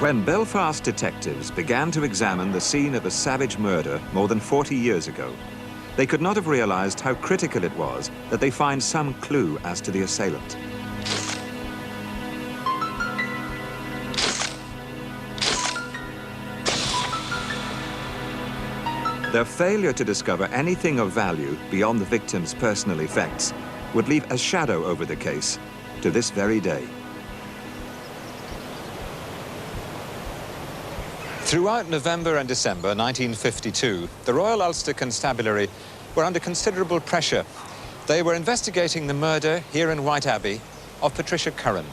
When Belfast detectives began to examine the scene of a savage murder more than 40 years ago, they could not have realized how critical it was that they find some clue as to the assailant. Their failure to discover anything of value beyond the victim's personal effects would leave a shadow over the case to this very day. Throughout November and December 1952, the Royal Ulster Constabulary were under considerable pressure. They were investigating the murder here in Whiteabbey of Patricia Curran.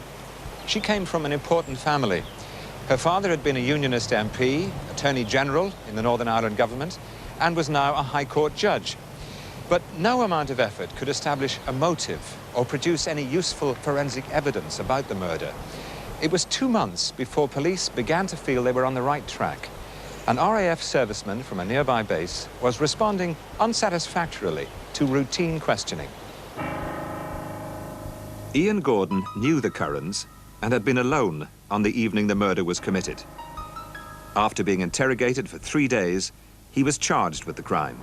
She came from an important family. Her father had been a Unionist MP, Attorney General in the Northern Ireland government, and was now a High Court judge. But no amount of effort could establish a motive or produce any useful forensic evidence about the murder. It was 2 months before police began to feel they were on the right track. An RAF serviceman from a nearby base was responding unsatisfactorily to routine questioning. Ian Gordon knew the Currans and had been alone on the evening the murder was committed. After being interrogated for 3 days, he was charged with the crime.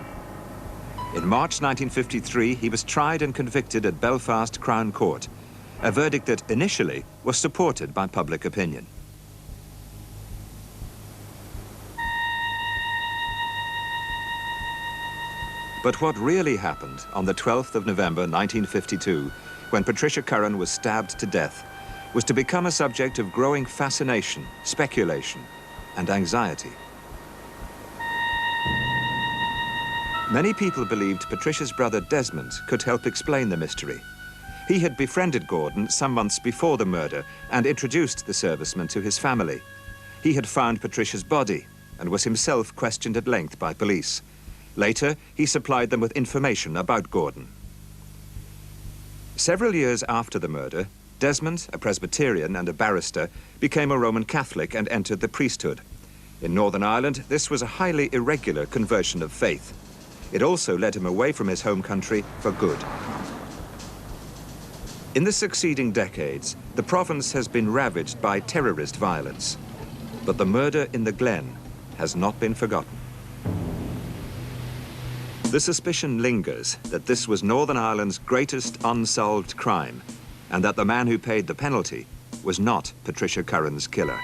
In March 1953, he was tried and convicted at Belfast Crown Court, a verdict that initially was supported by public opinion. But what really happened on the 12th of November 1952, when Patricia Curran was stabbed to death, was to become a subject of growing fascination, speculation, and anxiety. Many people believed Patricia's brother Desmond could help explain the mystery. He had befriended Gordon some months before the murder and introduced the serviceman to his family. He had found Patricia's body and was himself questioned at length by police. Later, he supplied them with information about Gordon. Several years after the murder, Desmond, a Presbyterian and a barrister, became a Roman Catholic and entered the priesthood. In Northern Ireland, this was a highly irregular conversion of faith. It also led him away from his home country for good. In the succeeding decades, the province has been ravaged by terrorist violence, but the murder in the Glen has not been forgotten. The suspicion lingers that this was Northern Ireland's greatest unsolved crime, and that the man who paid the penalty was not Patricia Curran's killer.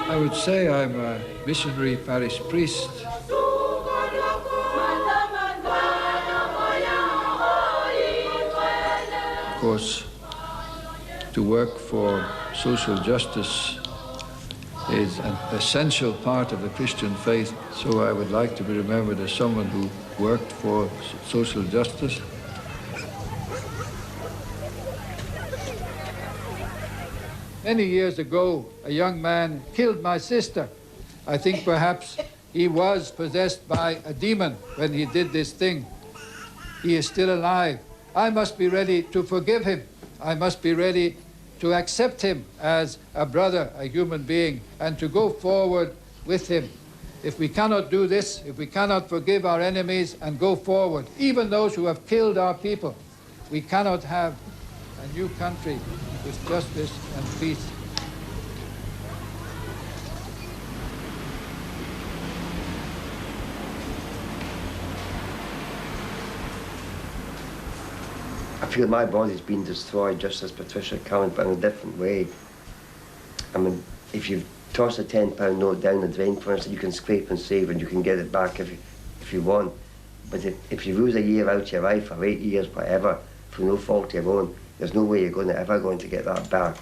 I would say I'm a missionary parish priest. Of course, to work for social justice is an essential part of the Christian faith, so I would like to be remembered as someone who worked for social justice. Many years ago, a young man killed my sister. I think perhaps he was possessed by a demon when he did this thing. He is still alive. I must be ready to forgive him. I must be ready to accept him as a brother, a human being, and to go forward with him. If we cannot do this, if we cannot forgive our enemies and go forward, even those who have killed our people, we cannot have a new country with justice and peace. I feel my body's been destroyed just as Patricia Curran, but in a different way. I mean, if you toss a £10 note down the drain, for instance, you can scrape and save and you can get it back if you want. But if you lose a year out of your life, or 8 years, whatever, for no fault of your own, there's no way you're ever going to get that back.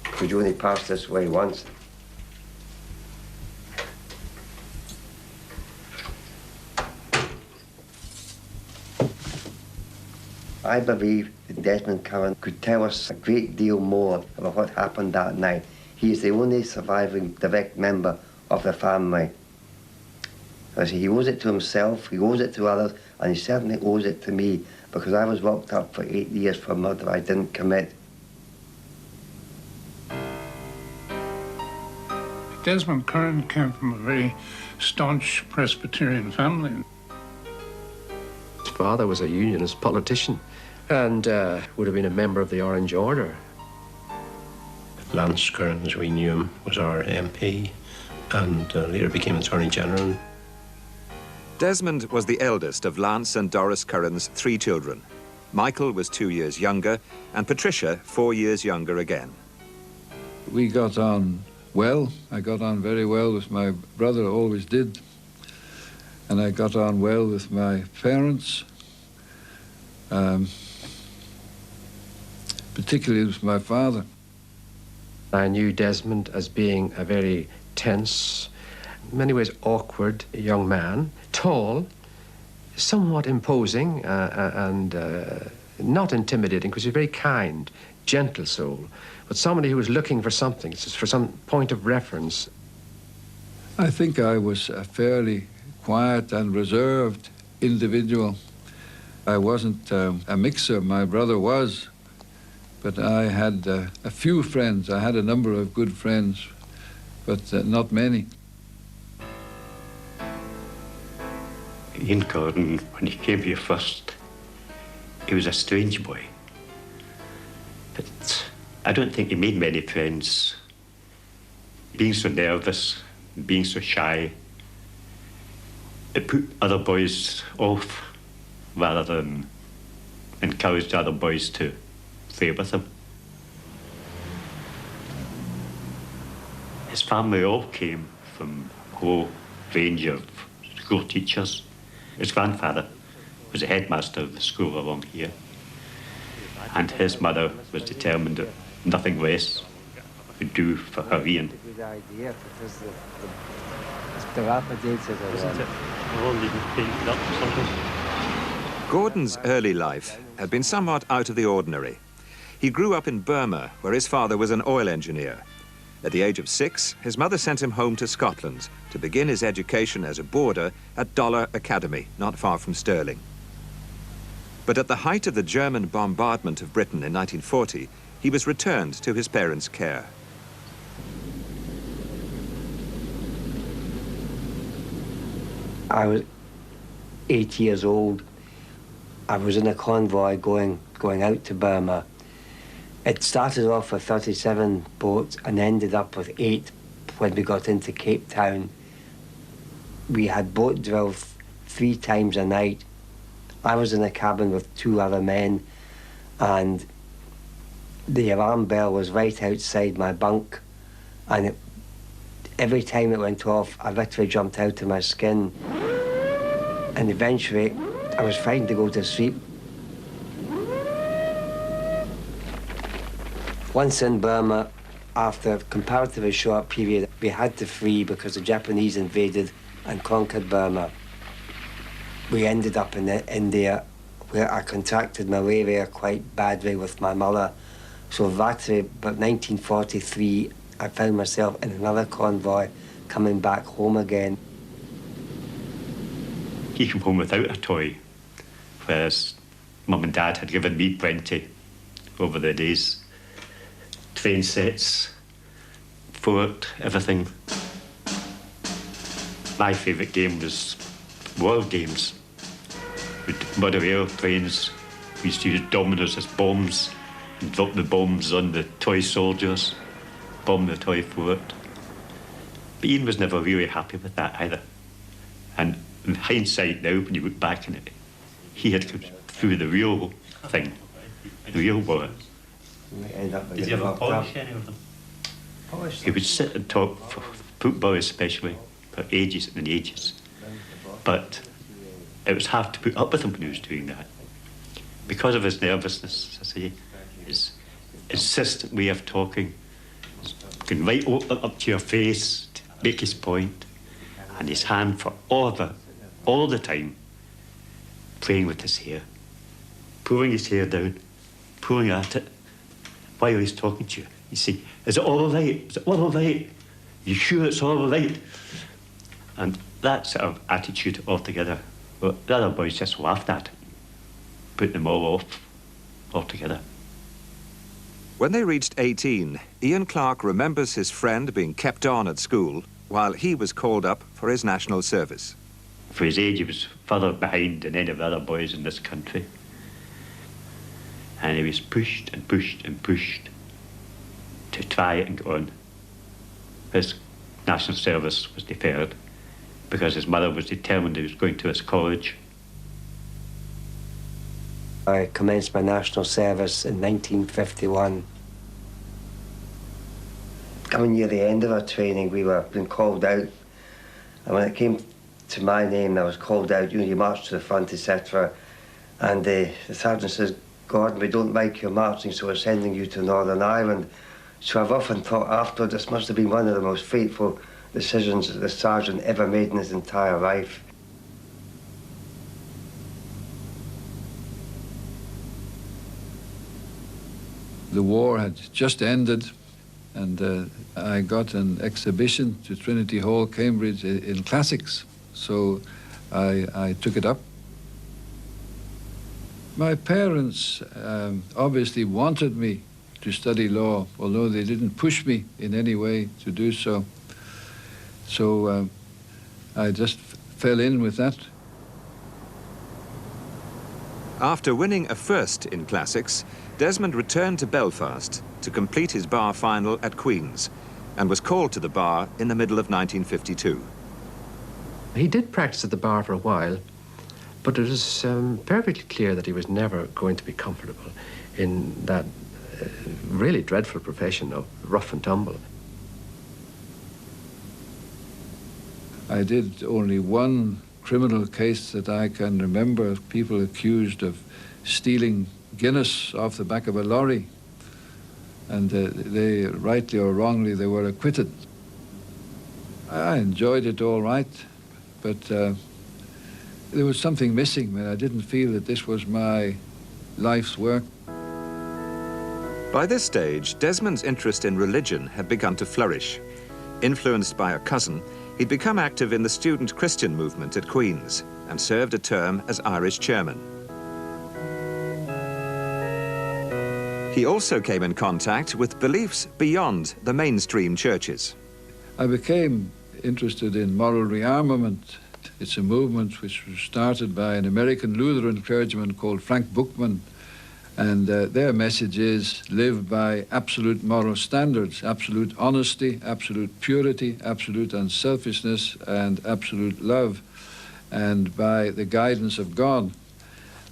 Because you only pass this way once. I believe that Desmond Curran could tell us a great deal more about what happened that night. He is the only surviving direct member of the family. As he owes it to himself, he owes it to others, and he certainly owes it to me because I was locked up for 8 years for murder I didn't commit. Desmond Curran came from a very staunch Presbyterian family. His father was a unionist politician and would have been a member of the Orange Order. Lance Curran, as we knew him, was our MP and later became Attorney General. Desmond was the eldest of Lance and Doris Curran's 3 children. Michael was 2 years younger, and Patricia 4 years younger again. We got on well. I got on very well with my brother, always did. And I got on well with my parents, particularly with my father. I knew Desmond as being a very tense, in many ways awkward young man, tall, somewhat imposing and not intimidating, because he was a very kind, gentle soul, but somebody who was looking for something, for some point of reference. I think I was a fairly quiet and reserved individual. I wasn't a mixer, my brother was, but I had a few friends. I had a number of good friends, but not many. Ian Gordon, when he came here first, he was a strange boy. But I don't think he made many friends. Being so nervous, being so shy, it put other boys off rather than encouraged other boys to play with him. His family all came from a whole range of school teachers. His grandfather was the headmaster of the school along here, and his mother was determined that nothing less would do for her Ian. Good idea, because it's dilapidated. Isn't it? All needed painted up or something. Gordon's early life had been somewhat out of the ordinary. He grew up in Burma, where his father was an oil engineer. At the age of 6, his mother sent him home to Scotland to begin his education as a boarder at Dollar Academy, not far from Stirling. But at the height of the German bombardment of Britain in 1940, he was returned to his parents' care. I was 8 years old. I was in a convoy going out to Burma. It started off with 37 boats and ended up with 8 when we got into Cape Town. We had boat drill 3 times a night. I was in a cabin with 2 other men, and the alarm bell was right outside my bunk, and every time it went off, I literally jumped out of my skin. And eventually, I was frightened to go to sleep. Once in Burma, after a comparatively short period, we had to flee because the Japanese invaded and conquered Burma. We ended up in India, where I contracted malaria quite badly with my mother. So latterly, about 1943, I found myself in another convoy coming back home again. He came home without a toy, whereas Mum and Dad had given me plenty over the days. Train sets, fort, everything. My favourite game was war games. With murder airplanes, we used to use dominoes as bombs and drop the bombs on the toy soldiers, bomb the toy fort. But Ian was never really happy with that either. And in hindsight now, when you look back on it, he had come through the real thing, the real war. Did you ever polish any of them? He would sit and talk, for football especially, for ages and ages. But it was hard to put up with him when he was doing that. Because of his nervousness, I say, his insistent way of talking, going right up to your face to make his point, and his hand for all the time, playing with his hair, pulling his hair down, pulling at it, while he's talking to you. You see, is it all right? Is it all right? You sure it's all right? And that sort of attitude altogether, well, the other boys just laughed at it. put them all off altogether. When they reached 18, Ian Clark remembers his friend being kept on at school while he was called up for his national service. For his age, he was further behind than any of the other boys in this country. And he was pushed and pushed and pushed to try and go on. His national service was deferred because his mother was determined he was going to his college. I commenced my national service in 1951. Coming near the end of our training, we were being called out. And when it came to my name, I was called out, you march to the front, etc. And the sergeant says, Gordon, we don't like your marching, so we're sending you to Northern Ireland. So I've often thought afterwards, this must have been one of the most fateful decisions that the sergeant ever made in his entire life. The war had just ended, and I got an exhibition to Trinity Hall, Cambridge, in classics. So I took it up. My parents obviously wanted me to study law, although they didn't push me in any way to do so. So I just fell in with that. After winning a first in classics, Desmond returned to Belfast to complete his bar final at Queen's and was called to the bar in the middle of 1952. He did practice at the bar for a while, but it was perfectly clear that he was never going to be comfortable in that really dreadful profession of rough and tumble. I did only one criminal case that I can remember of people accused of stealing Guinness off the back of a lorry, and they, rightly or wrongly, they were acquitted. I enjoyed it all right, but there was something missing. I didn't feel that this was my life's work. By this stage, Desmond's interest in religion had begun to flourish. Influenced by a cousin, he'd become active in the student Christian movement at Queen's and served a term as Irish chairman. He also came in contact with beliefs beyond the mainstream churches. I became interested in moral rearmament. It's a movement which was started by an American Lutheran clergyman called Frank Bookman, and their message is live by absolute moral standards, absolute honesty, absolute purity, absolute unselfishness, and absolute love, and by the guidance of God.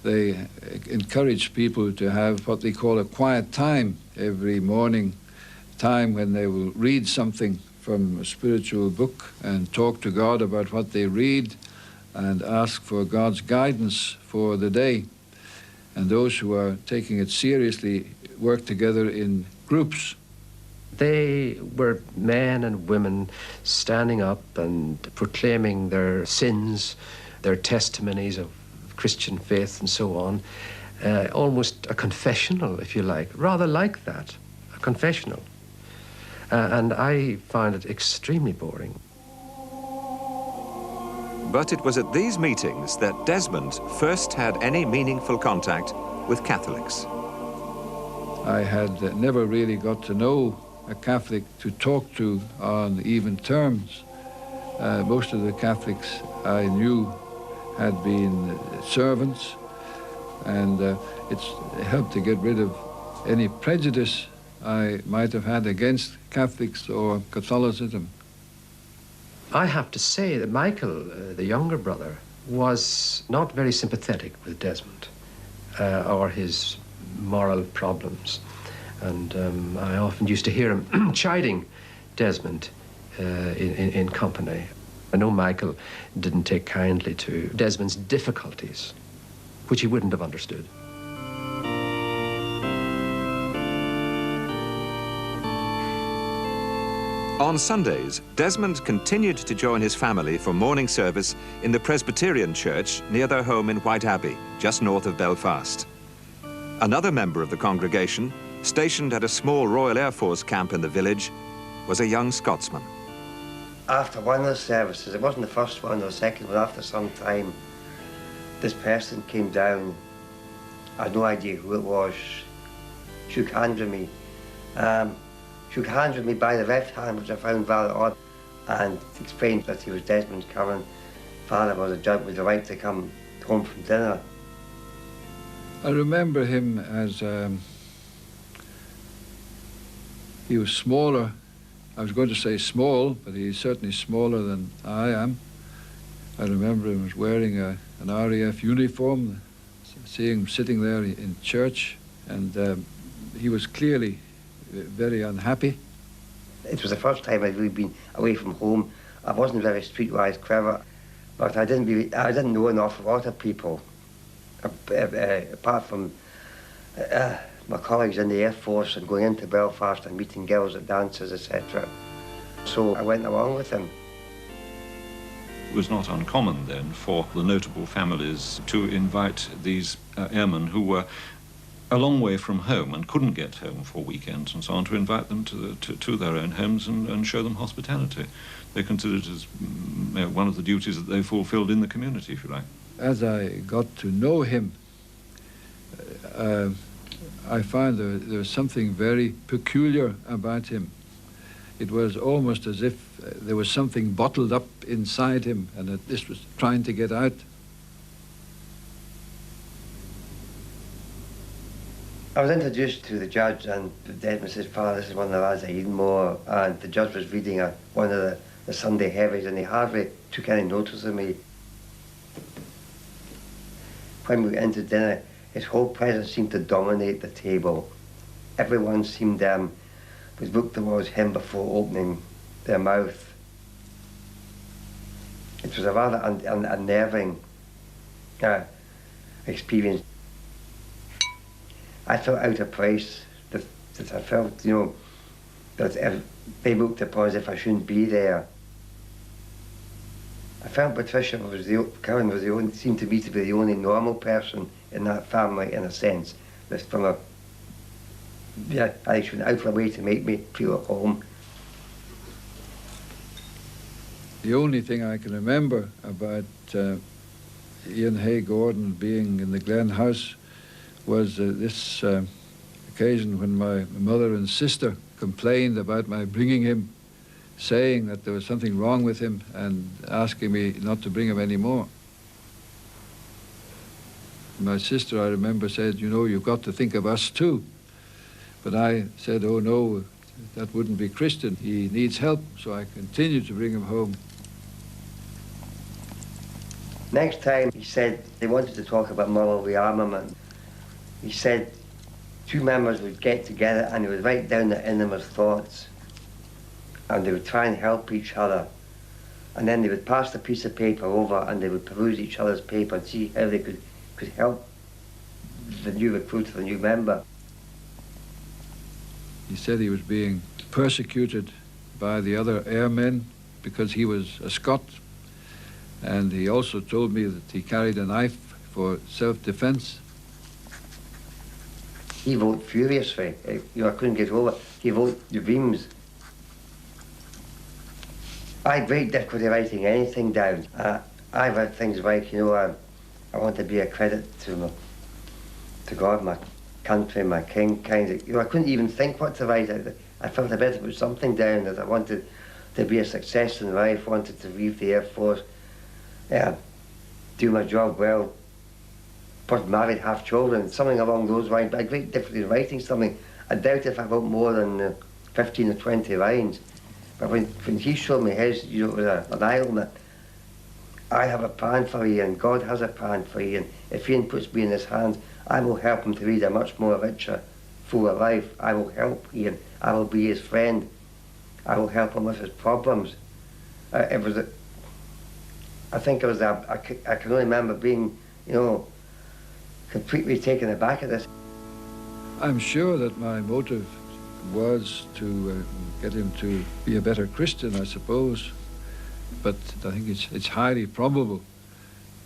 They encourage people to have what they call a quiet time every morning, time when they will read something from a spiritual book and talk to God about what they read and ask for God's guidance for the day. And those who are taking it seriously work together in groups. They were men and women standing up and proclaiming their sins, their testimonies of Christian faith and so on. Almost a confessional, if you like, rather like that, a confessional. And I find it extremely boring. But it was at these meetings that Desmond first had any meaningful contact with Catholics. I had never really got to know a Catholic to talk to on even terms. Most of the Catholics I knew had been servants, and it's helped to get rid of any prejudice I might have had against Catholics or Catholicism. I have to say that Michael, the younger brother, was not very sympathetic with Desmond or his moral problems. And I often used to hear him chiding Desmond in company. I know Michael didn't take kindly to Desmond's difficulties, which he wouldn't have understood. On Sundays, Desmond continued to join his family for morning service in the Presbyterian church near their home in Whiteabbey, just north of Belfast. Another member of the congregation, stationed at a small Royal Air Force camp in the village, was a young Scotsman. After one of the services, it wasn't the first one or the second one, after some time, this person came down I had no idea who it was. Shook hands with me. Shook hands with me by the left hand, which I found rather odd, and explained that he was Desmond Curran. Father was a judge with the right to come home from dinner. I remember him as he was smaller. I was going to say small, but he's certainly smaller than I am. I remember him as wearing an RAF uniform, seeing him sitting there in church, and he was clearly very unhappy. It was the first time I'd really been away from home. I wasn't very streetwise clever, but I didn't know an awful lot of people, apart from my colleagues in the Air Force and going into Belfast and meeting girls at dances, etc. So I went along with him. It was not uncommon then for the notable families to invite these airmen who were a long way from home and couldn't get home for weekends and so on, to invite them to their own homes and show them hospitality. They considered it as one of the duties that they fulfilled in the community, if you like. As I got to know him, I found there was something very peculiar about him. It was almost as if there was something bottled up inside him and that this was trying to get out. I was introduced to the judge, and Desmond says, "Father, this is one of the lads at Edenmore," and the judge was reading one of the Sunday heavies, and he hardly took any notice of me. When we went into dinner, his whole presence seemed to dominate the table. Everyone seemed was looked towards him before opening their mouth. It was a rather unnerving experience. I felt out of place, that I felt, that they looked upon as if I shouldn't be there. I felt Patricia Curran was seemed to me to be the only normal person in that family, in a sense. I should out of a way to make me feel at home. The only thing I can remember about Ian Hay Gordon being in the Glen House was this occasion when my mother and sister complained about my bringing him, saying that there was something wrong with him and asking me not to bring him anymore. My sister, I remember, said, "You've got to think of us too." But I said, "Oh no, that wouldn't be Christian. He needs help." So I continued to bring him home. Next time, he said they wanted to talk about moral rearmament. He said 2 members would get together and they would write down their innermost thoughts, and they would try and help each other. And then they would pass the piece of paper over and they would peruse each other's paper and see how they could help the new recruit, the new member. He said he was being persecuted by the other airmen because he was a Scot, and he also told me that he carried a knife for self-defense. He wrote furiously. I couldn't get over it. He wrote the reams. I had great difficulty writing anything down. I wrote things like, I want to be a credit to God, my country, my king, kind of. I couldn't even think what to write. I felt I better put something down, that I wanted to be a success in life, wanted to leave the Air Force, do my job well, was married, have children, something along those lines. But I had great difficulty in writing something. I doubt if I wrote more than 15 or 20 lines. But when he showed me his, it was an island. I have a plan for Ian, God has a plan for Ian. If Ian puts me in his hands, I will help him to lead a much more richer, fuller life. I will help Ian. I will be his friend. I will help him with his problems. I can only remember being, completely taken aback at this. I'm sure that my motive was to get him to be a better Christian, I suppose. But I think it's highly probable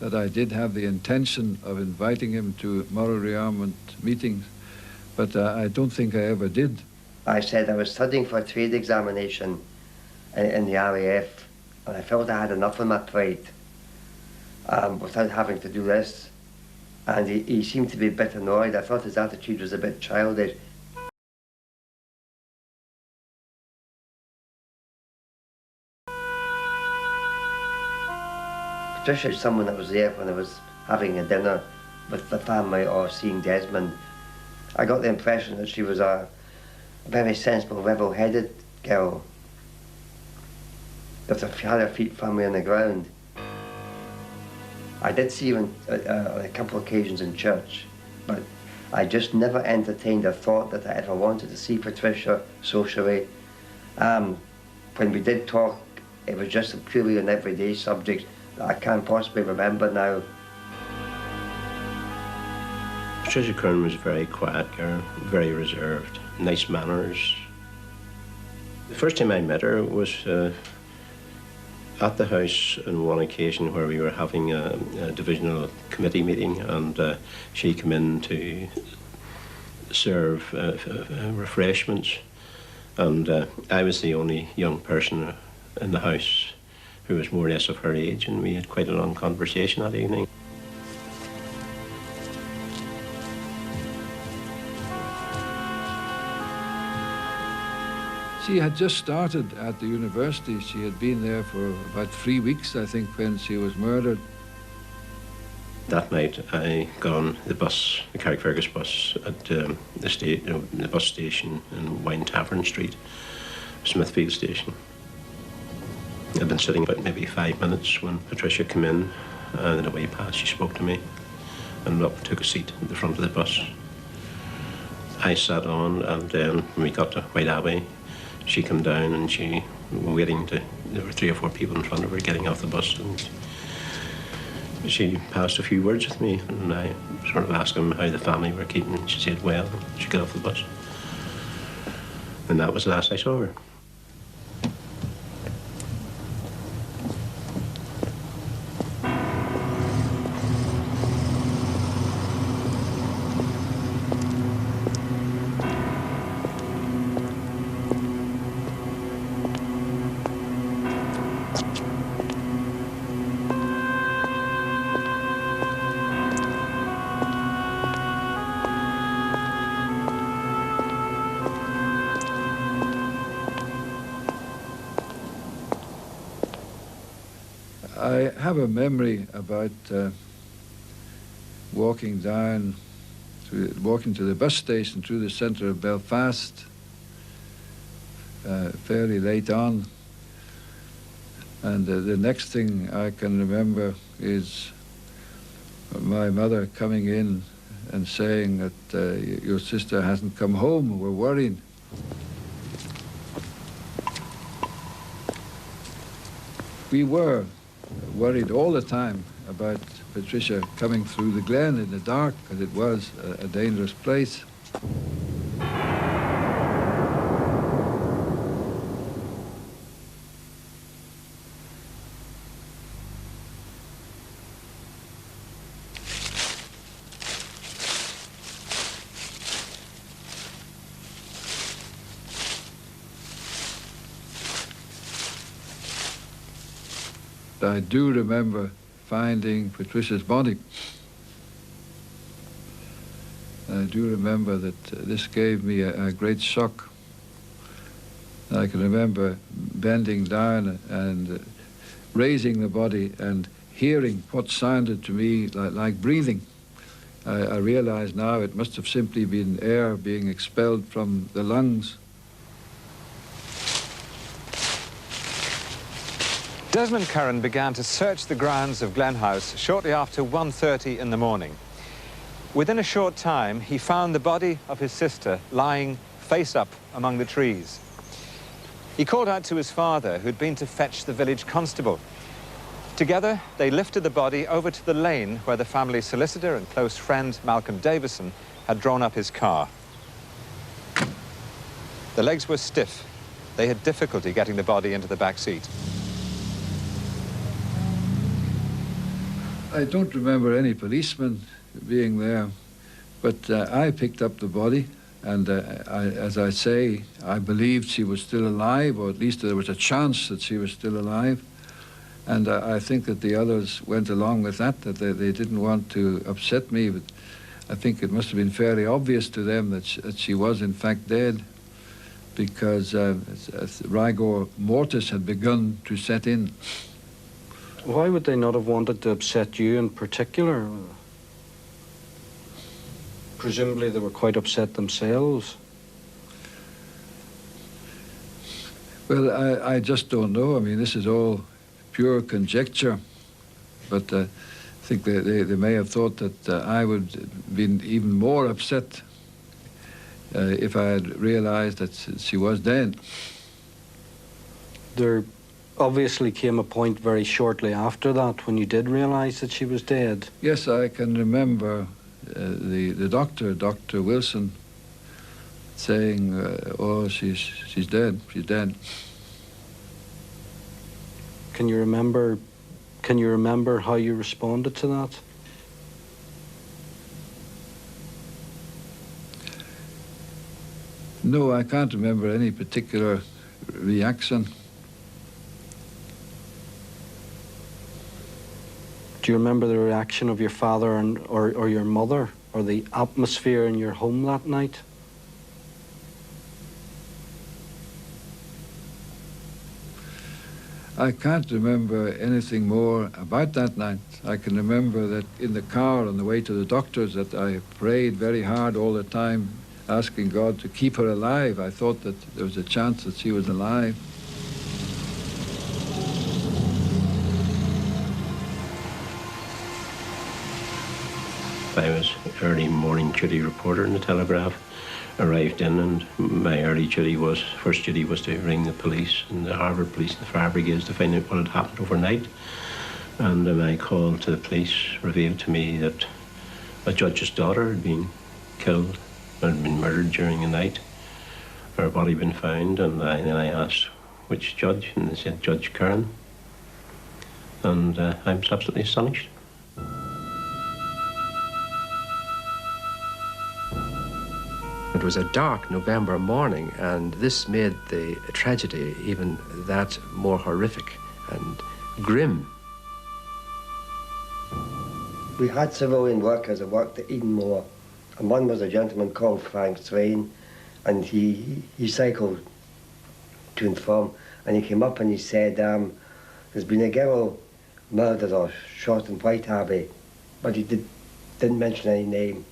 that I did have the intention of inviting him to moral rearmament meetings, but I don't think I ever did. I said I was studying for a trade examination in the RAF, and I felt I had enough on my plate without having to do this. And he seemed to be a bit annoyed. I thought his attitude was a bit childish. Patricia is someone that was there when I was having a dinner with the family or seeing Desmond. I got the impression that she was a very sensible, level-headed girl that had her feet firmly on the ground. I did see her on a couple of occasions in church, but I just never entertained a thought that I ever wanted to see Patricia socially. When we did talk, it was just purely an everyday subject that I can't possibly remember now. Patricia Curran was a very quiet girl, very reserved, nice manners. The first time I met her was at the house on one occasion where we were having a divisional committee meeting, and she came in to serve refreshments, and I was the only young person in the house who was more or less of her age, and we had quite a long conversation that evening. She had just started at the university. She had been there for about 3 weeks, I think, when she was murdered. That night, I got on the bus, the Carrickfergus bus, at the bus station in Wine Tavern Street, Smithfield Station. I'd been sitting about maybe 5 minutes when Patricia came in, and in a way past, she spoke to me and up took a seat at the front of the bus. I sat on, and then when we got to Whiteabbey, she came down and she waiting to, there were 3 or 4 people in front of her getting off the bus, and she passed a few words with me, and I sort of asked them how the family were keeping, and she said, well, she got off the bus. And that was the last I saw her. I have a memory about walking to the bus station through the centre of Belfast fairly late on, and the next thing I can remember is my mother coming in and saying that your sister hasn't come home, we're worried. We were worried all the time about Patricia coming through the glen in the dark, because it was a dangerous place. I do remember finding Patricia's body. I do remember that this gave me a great shock. I can remember bending down and raising the body and hearing what sounded to me like breathing. I realize now it must have simply been air being expelled from the lungs. Desmond Curran began to search the grounds of Glen House shortly after 1:30 in the morning. Within a short time, he found the body of his sister lying face up among the trees. He called out to his father, who'd been to fetch the village constable. Together, they lifted the body over to the lane where the family solicitor and close friend, Malcolm Davison, had drawn up his car. The legs were stiff. They had difficulty getting the body into the back seat. I don't remember any policemen being there, but I picked up the body, and as I say, I believed she was still alive, or at least there was a chance that she was still alive. And I think that the others went along with that they didn't want to upset me, but I think it must have been fairly obvious to them that she was in fact dead, because rigor mortis had begun to set in. Why would they not have wanted to upset you in particular? Presumably they were quite upset themselves. Well, I just don't know. I mean, this is all pure conjecture, but I think they may have thought that I would have been even more upset if I had realized that she was dead. There obviously came a point very shortly after that when you did realize that she was dead. Yes, I can remember the doctor, Dr. Wilson, saying, "Oh, she's dead. She's dead." Can you remember how you responded to that? No, I can't remember any particular reaction. Do you remember the reaction of your father or your mother, or the atmosphere in your home that night? I can't remember anything more about that night. I can remember that in the car on the way to the doctor's that I prayed very hard all the time, asking God to keep her alive. I thought that there was a chance that she was alive. I was early morning duty reporter in the Telegraph. Arrived in, and my first duty was to ring the police and the Harvard police and the Fabricated to find out what had happened overnight. And my call to the police revealed to me that a judge's daughter had been killed, had been murdered during the night. Her body had been found, and then I asked which judge, and they said Judge Curran. And I was absolutely astonished. It was a dark November morning, and this made the tragedy even that more horrific and grim. We had civilian workers that worked at Edenmore, and one was a gentleman called Frank Swain, and he cycled to and from, and he came up and he said, there's been a girl murdered or shot in Whiteabbey, but he didn't mention any name.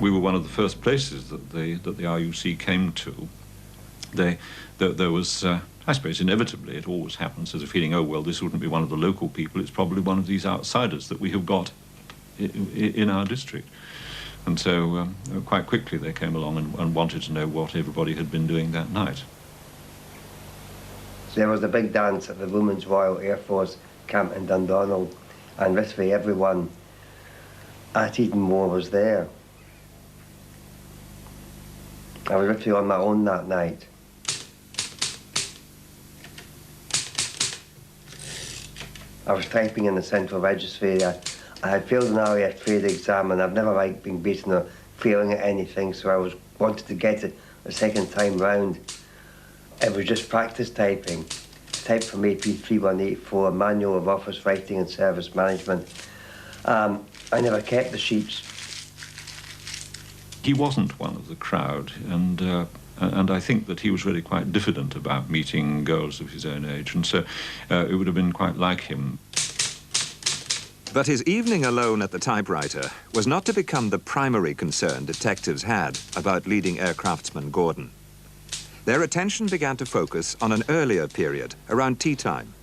We were one of the first places that the RUC came to. There was, I suppose, inevitably, it always happens, there's a feeling, oh, well, this wouldn't be one of the local people, it's probably one of these outsiders that we have got in our district. And so quite quickly they came along and wanted to know what everybody had been doing that night. There was a big dance at the Women's Royal Air Force camp in Dundonald, and literally everyone at Edenmore was there. I was literally on my own that night. I was typing in the central registry. I had failed an RAF trade exam, and I've never liked being beaten or failing at anything, so I wanted to get it a second time round. It was just practice typing. Typed from AP 3184, Manual of Office Writing and Service Management. I never kept the sheets. He wasn't one of the crowd, and I think that he was really quite diffident about meeting girls of his own age, and so it would have been quite like him. But his evening alone at the typewriter was not to become the primary concern detectives had about leading aircraftsman Gordon. Their attention began to focus on an earlier period, around tea time.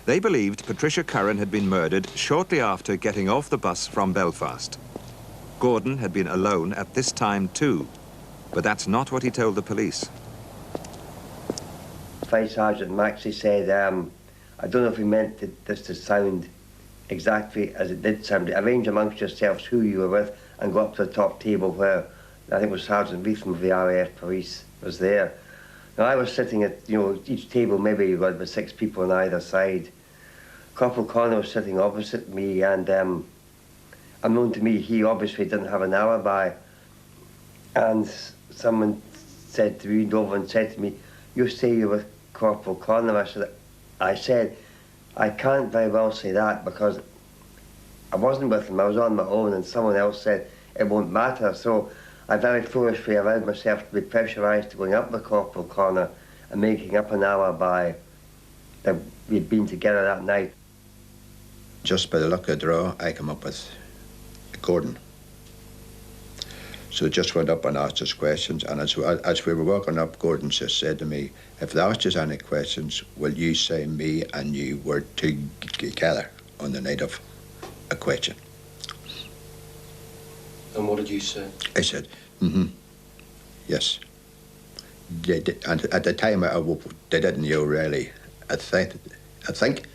They believed Patricia Curran had been murdered shortly after getting off the bus from Belfast. Gordon had been alone at this time too, but that's not what he told the police. Vice Sergeant Maxey said, I don't know if he meant this to sound exactly as it did sound. Arrange amongst yourselves who you were with and go up to the top table where I think it was Sergeant Beetham of the RAF Police was there. Now, I was sitting at, each table maybe with 6 people on either side. Corporal Connor was sitting opposite me, and unknown to me, he obviously didn't have an alibi. And someone said to me, Dovan said to me, "You say you're with Corporal Connor." I said, "I can't very well say that because I wasn't with him, I was on my own," and someone else said, "It won't matter." So I very foolishly allowed myself to be pressurised to going up with Corporal Connor and making up an alibi that we'd been together that night. Just by the luck of the draw, I come up with Gordon. So just went up and asked us questions, and as we were walking up, Gordon just said to me, "If they asked us any questions, will you say me and you were together on the night of a question?" And what did you say? I said, yes. And at the time, they didn't know really. I think.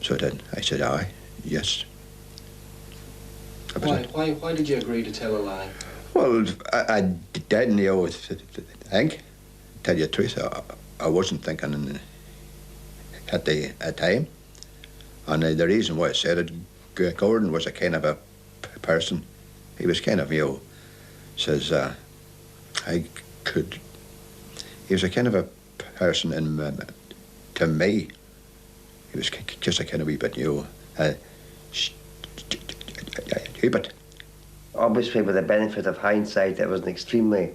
So I said, aye, yes. Why did you agree to tell a lie? Well, I didn't know, think. Tell you the truth, I wasn't thinking at the time. And the reason why I said it, Gordon was a kind of a person. He was kind of, says, he was a kind of a person to me. He was just a kind of wee bit, stupid. Obviously, with the benefit of hindsight, it was an extremely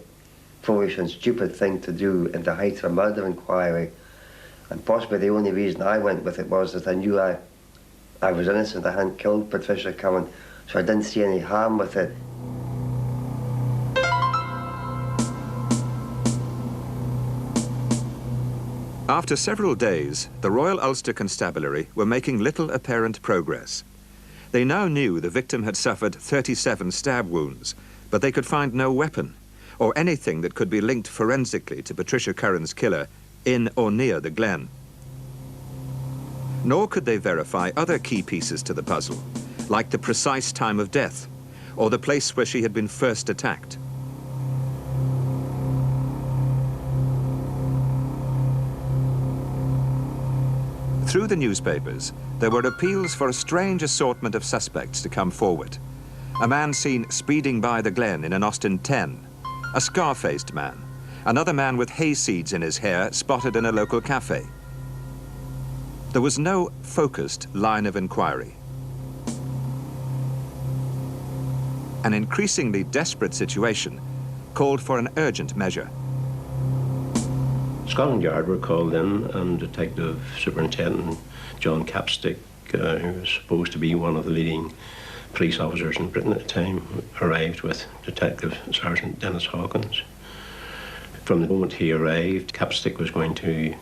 foolish and stupid thing to do in the height of a murder inquiry. And possibly the only reason I went with it was that I knew I was innocent. I hadn't killed Patricia Curran, so I didn't see any harm with it. After several days, the Royal Ulster Constabulary were making little apparent progress. They now knew the victim had suffered 37 stab wounds, but they could find no weapon or anything that could be linked forensically to Patricia Curran's killer in or near the glen. Nor could they verify other key pieces to the puzzle, like the precise time of death or the place where she had been first attacked. Through the newspapers, there were appeals for a strange assortment of suspects to come forward. A man seen speeding by the glen in an Austin 10, a scar-faced man, another man with hay seeds in his hair spotted in a local cafe. There was no focused line of inquiry. An increasingly desperate situation called for an urgent measure. Scotland Yard were called in, and Detective Superintendent John Capstick, who was supposed to be one of the leading police officers in Britain at the time, arrived with Detective Sergeant Dennis Hawkins. From the moment he arrived, Capstick was going to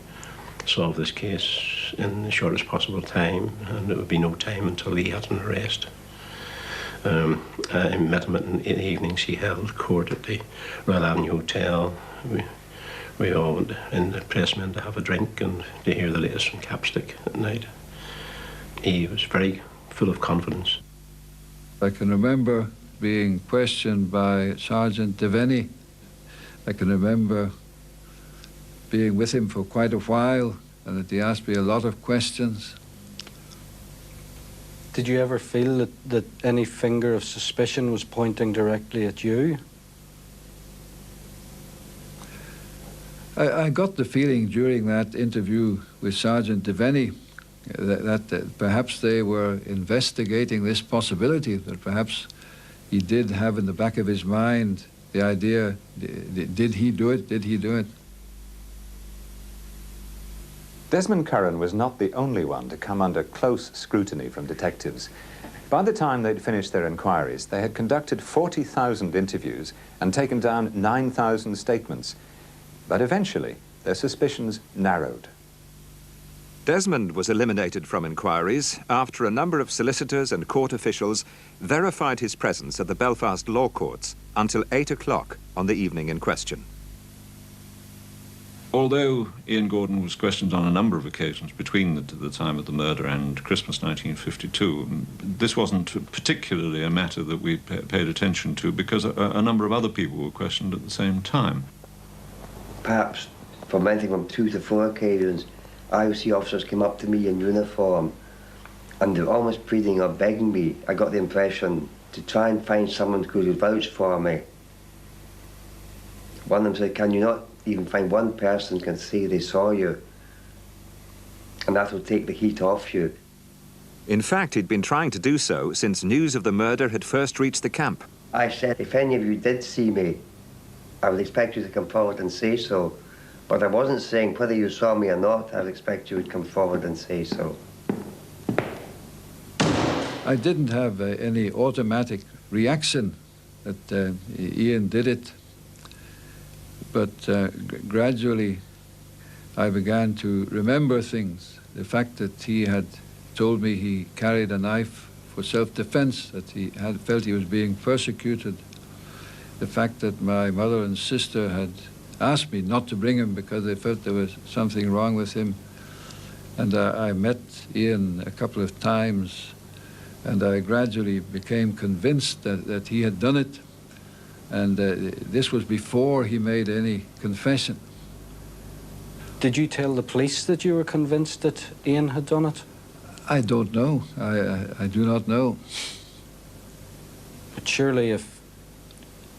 solve this case in the shortest possible time, and it would be no time until he had an arrest. I met him in the evenings. He held court at the Royal Avenue Hotel. We all went in the pressmen to have a drink and to hear the latest from Capstick at night. He was very full of confidence. I can remember being questioned by Sergeant Devaney. I can remember being with him for quite a while, and that he asked me a lot of questions. Did you ever feel that any finger of suspicion was pointing directly at you? I got the feeling during that interview with Sergeant Devaney that perhaps they were investigating this possibility, that perhaps he did have in the back of his mind the idea, did he do it, did he do it? Desmond Curran was not the only one to come under close scrutiny from detectives. By the time they'd finished their inquiries, they had conducted 40,000 interviews and taken down 9,000 statements. But eventually, their suspicions narrowed. Desmond was eliminated from inquiries after a number of solicitors and court officials verified his presence at the Belfast Law Courts until 8 o'clock on the evening in question. Although Ian Gordon was questioned on a number of occasions between the time of the murder and Christmas 1952, this wasn't particularly a matter that we paid attention to because a number of other people were questioned at the same time. Perhaps from anything from 2 to 4 occasions, IOC officers came up to me in uniform and they were almost pleading or begging me, I got the impression, to try and find someone who would vouch for me. One of them said, can you not even find one person can say they saw you? And that will take the heat off you. In fact, he'd been trying to do so since news of the murder had first reached the camp. I said, if any of you did see me, I would expect you to come forward and say so. But I wasn't saying whether you saw me or not, I would expect you would come forward and say so. I didn't have any automatic reaction that Ian did it, but gradually I began to remember things. The fact that he had told me he carried a knife for self-defense, that he had felt he was being persecuted, the fact that my mother and sister had asked me not to bring him because they felt there was something wrong with him. And I met Ian a couple of times, and I gradually became convinced that he had done it. And this was before he made any confession. Did you tell the police that you were convinced that Ian had done it? I don't know. I do not know. But surely if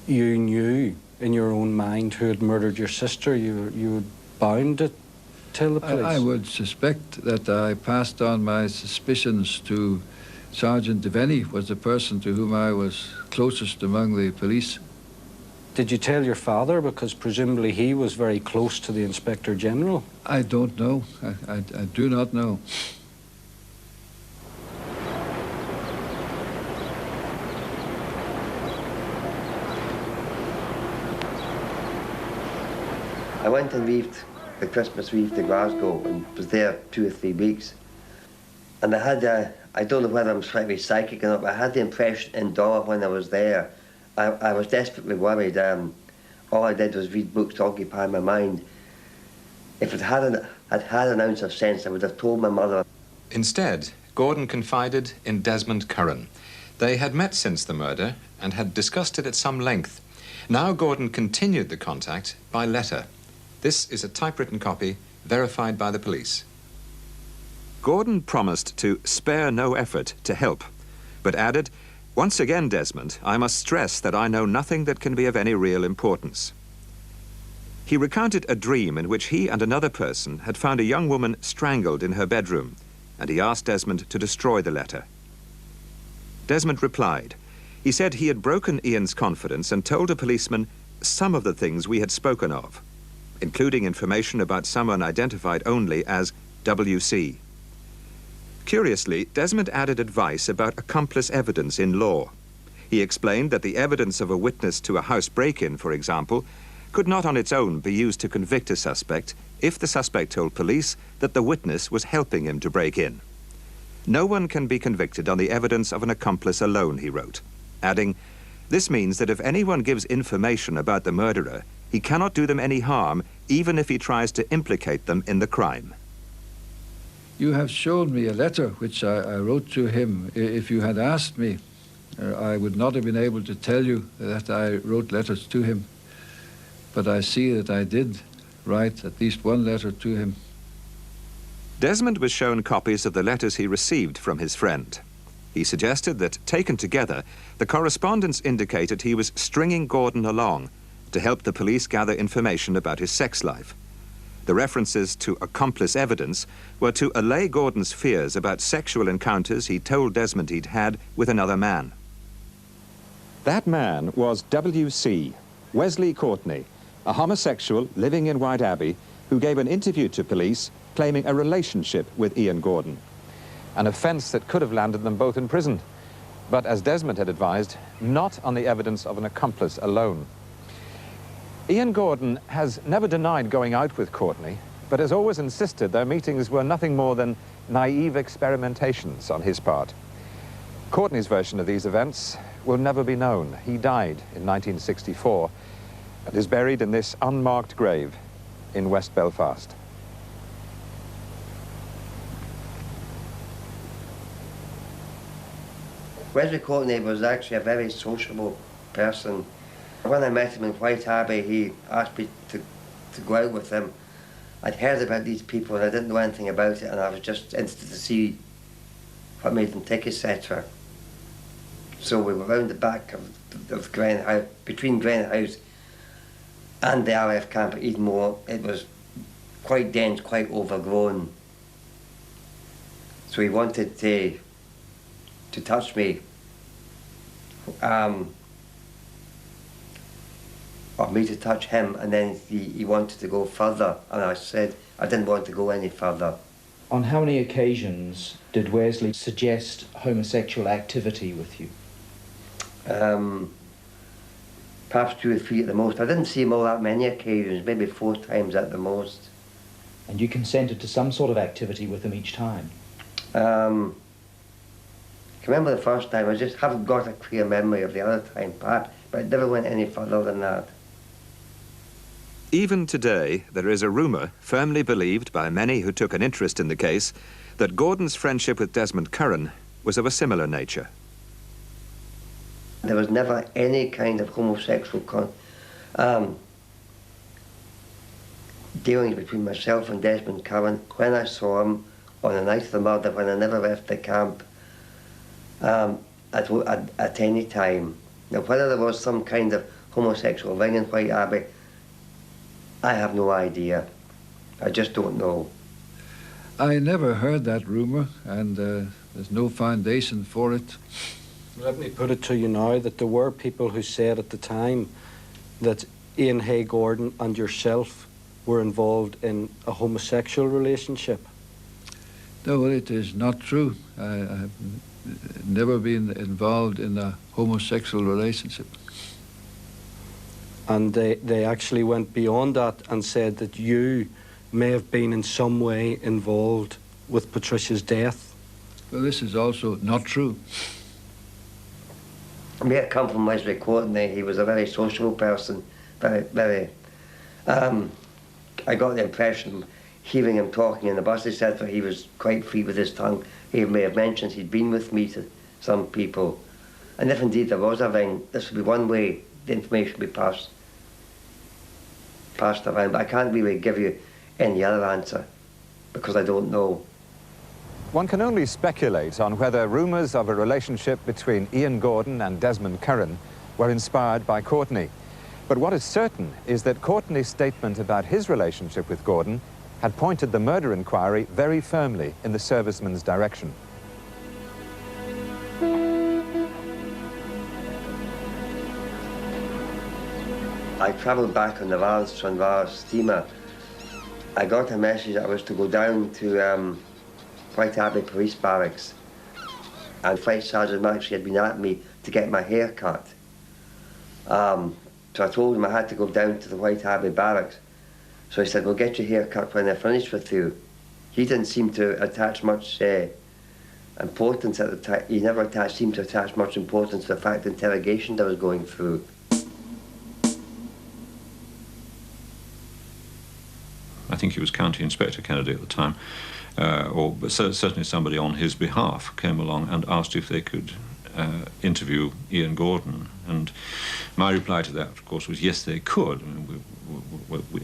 you knew in your own mind who had murdered your sister, you were bound to tell the police? I would suspect that I passed on my suspicions to Sergeant Devaney, was the person to whom I was closest among the police. Did you tell your father? Because presumably he was very close to the Inspector General. I don't know. I do not know. I went and reeved the Christmas reeve to Glasgow and was there 2 or 3 weeks. And I had I don't know whether I'm slightly psychic or not, but I had the impression in Doha when I was there, I was desperately worried. All I did was read books to occupy my mind. If I'd had an ounce of sense, I would have told my mother. Instead, Gordon confided in Desmond Curran. They had met since the murder and had discussed it at some length. Now Gordon continued the contact by letter. This is a typewritten copy verified by the police. Gordon promised to spare no effort to help, but added, "Once again, Desmond, I must stress that I know nothing that can be of any real importance." He recounted a dream in which he and another person had found a young woman strangled in her bedroom, and he asked Desmond to destroy the letter. Desmond replied. He said he had broken Ian's confidence and told a policeman some of the things we had spoken of, including information about someone identified only as WC. Curiously, Desmond added advice about accomplice evidence in law. He explained that the evidence of a witness to a house break-in, for example, could not on its own be used to convict a suspect if the suspect told police that the witness was helping him to break in. No one can be convicted on the evidence of an accomplice alone, he wrote, adding, "This means that if anyone gives information about the murderer, he cannot do them any harm, even if he tries to implicate them in the crime." You have shown me a letter which I wrote to him. If you had asked me, I would not have been able to tell you that I wrote letters to him. But I see that I did write at least one letter to him. Desmond was shown copies of the letters he received from his friend. He suggested that, taken together, the correspondence indicated he was stringing Gordon along to help the police gather information about his sex life. The references to accomplice evidence were to allay Gordon's fears about sexual encounters he told Desmond he'd had with another man. That man was W.C., Wesley Courtney, a homosexual living in Whiteabbey who gave an interview to police claiming a relationship with Ian Gordon, an offence that could have landed them both in prison, but as Desmond had advised, not on the evidence of an accomplice alone. Ian Gordon has never denied going out with Courtney, but has always insisted their meetings were nothing more than naive experimentations on his part. Courtney's version of these events will never be known. He died in 1964 and is buried in this unmarked grave in West Belfast. Wesley Courtney was actually a very sociable person. When I met him in Whiteabbey, he asked me to go out with him, I'd heard about these people and I didn't know anything about it, and I was just interested to see what made them tick, etc. So we were round the back of Gren House, between Gren House and the RAF camp at Edenmore. It was quite dense, quite overgrown. So he wanted to touch me, or me to touch him, and then he wanted to go further, and I said I didn't want to go any further. On how many occasions did Wesley suggest homosexual activity with you? Perhaps 2 or 3 at the most. I didn't see him all that many occasions, maybe 4 times at the most. And you consented to some sort of activity with him each time? I can remember the first time. I just haven't got a clear memory of the other time, perhaps, but it never went any further than that. Even today, there is a rumour, firmly believed by many who took an interest in the case, that Gordon's friendship with Desmond Curran was of a similar nature. There was never any kind of homosexual dealings between myself and Desmond Curran. When I saw him on the night of the murder, when I never left the camp, at any time. Now, whether there was some kind of homosexual ring in Whiteabbey, I have no idea. I just don't know. I never heard that rumour, and there's no foundation for it. Let me put it to you now that there were people who said at the time that Ian Hay Gordon and yourself were involved in a homosexual relationship. No, it is not true. I have never been involved in a homosexual relationship. And they actually went beyond that and said that you may have been in some way involved with Patricia's death. Well, this is also not true. We had come from Wesley Courtney. He was a very sociable person, very. I got the impression, hearing him talking in the bus, etc., he was quite free with his tongue. He may have mentioned he'd been with me to some people. And if indeed there was a ring, this would be one way the information would be passed around. But I can't really give you any other answer because I don't know. One can only speculate on whether rumours of a relationship between Ian Gordon and Desmond Curran were inspired by Courtney. But what is certain is that Courtney's statement about his relationship with Gordon had pointed the murder inquiry very firmly in the serviceman's direction. I travelled back on the Vars steamer. I got a message that I was to go down to Whiteabbey Police Barracks, and Flight Sergeant actually had been at me to get my hair cut. So I told him I had to go down to the Whiteabbey Barracks. So he said, "Well, get your hair cut when they're finished with you." He didn't seem to attach much importance at the time. He never seemed to attach much importance to the fact the interrogation that I was going through. I think he was County Inspector Kennedy at the time, but certainly somebody on his behalf came along and asked if they could interview Ian Gordon. And my reply to that, of course, was yes, they could. I mean,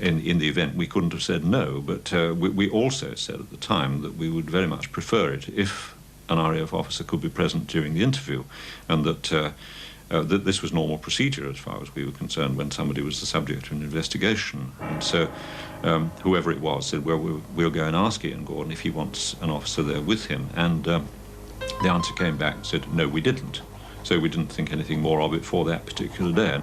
in the event, we couldn't have said no, but we also said at the time that we would very much prefer it if an RAF officer could be present during the interview, and that this was normal procedure as far as we were concerned when somebody was the subject of an investigation. And so whoever it was said, well, we'll go and ask Ian Gordon if he wants an officer there with him. And the answer came back and said, no, we didn't. So we didn't think anything more of it for that particular day.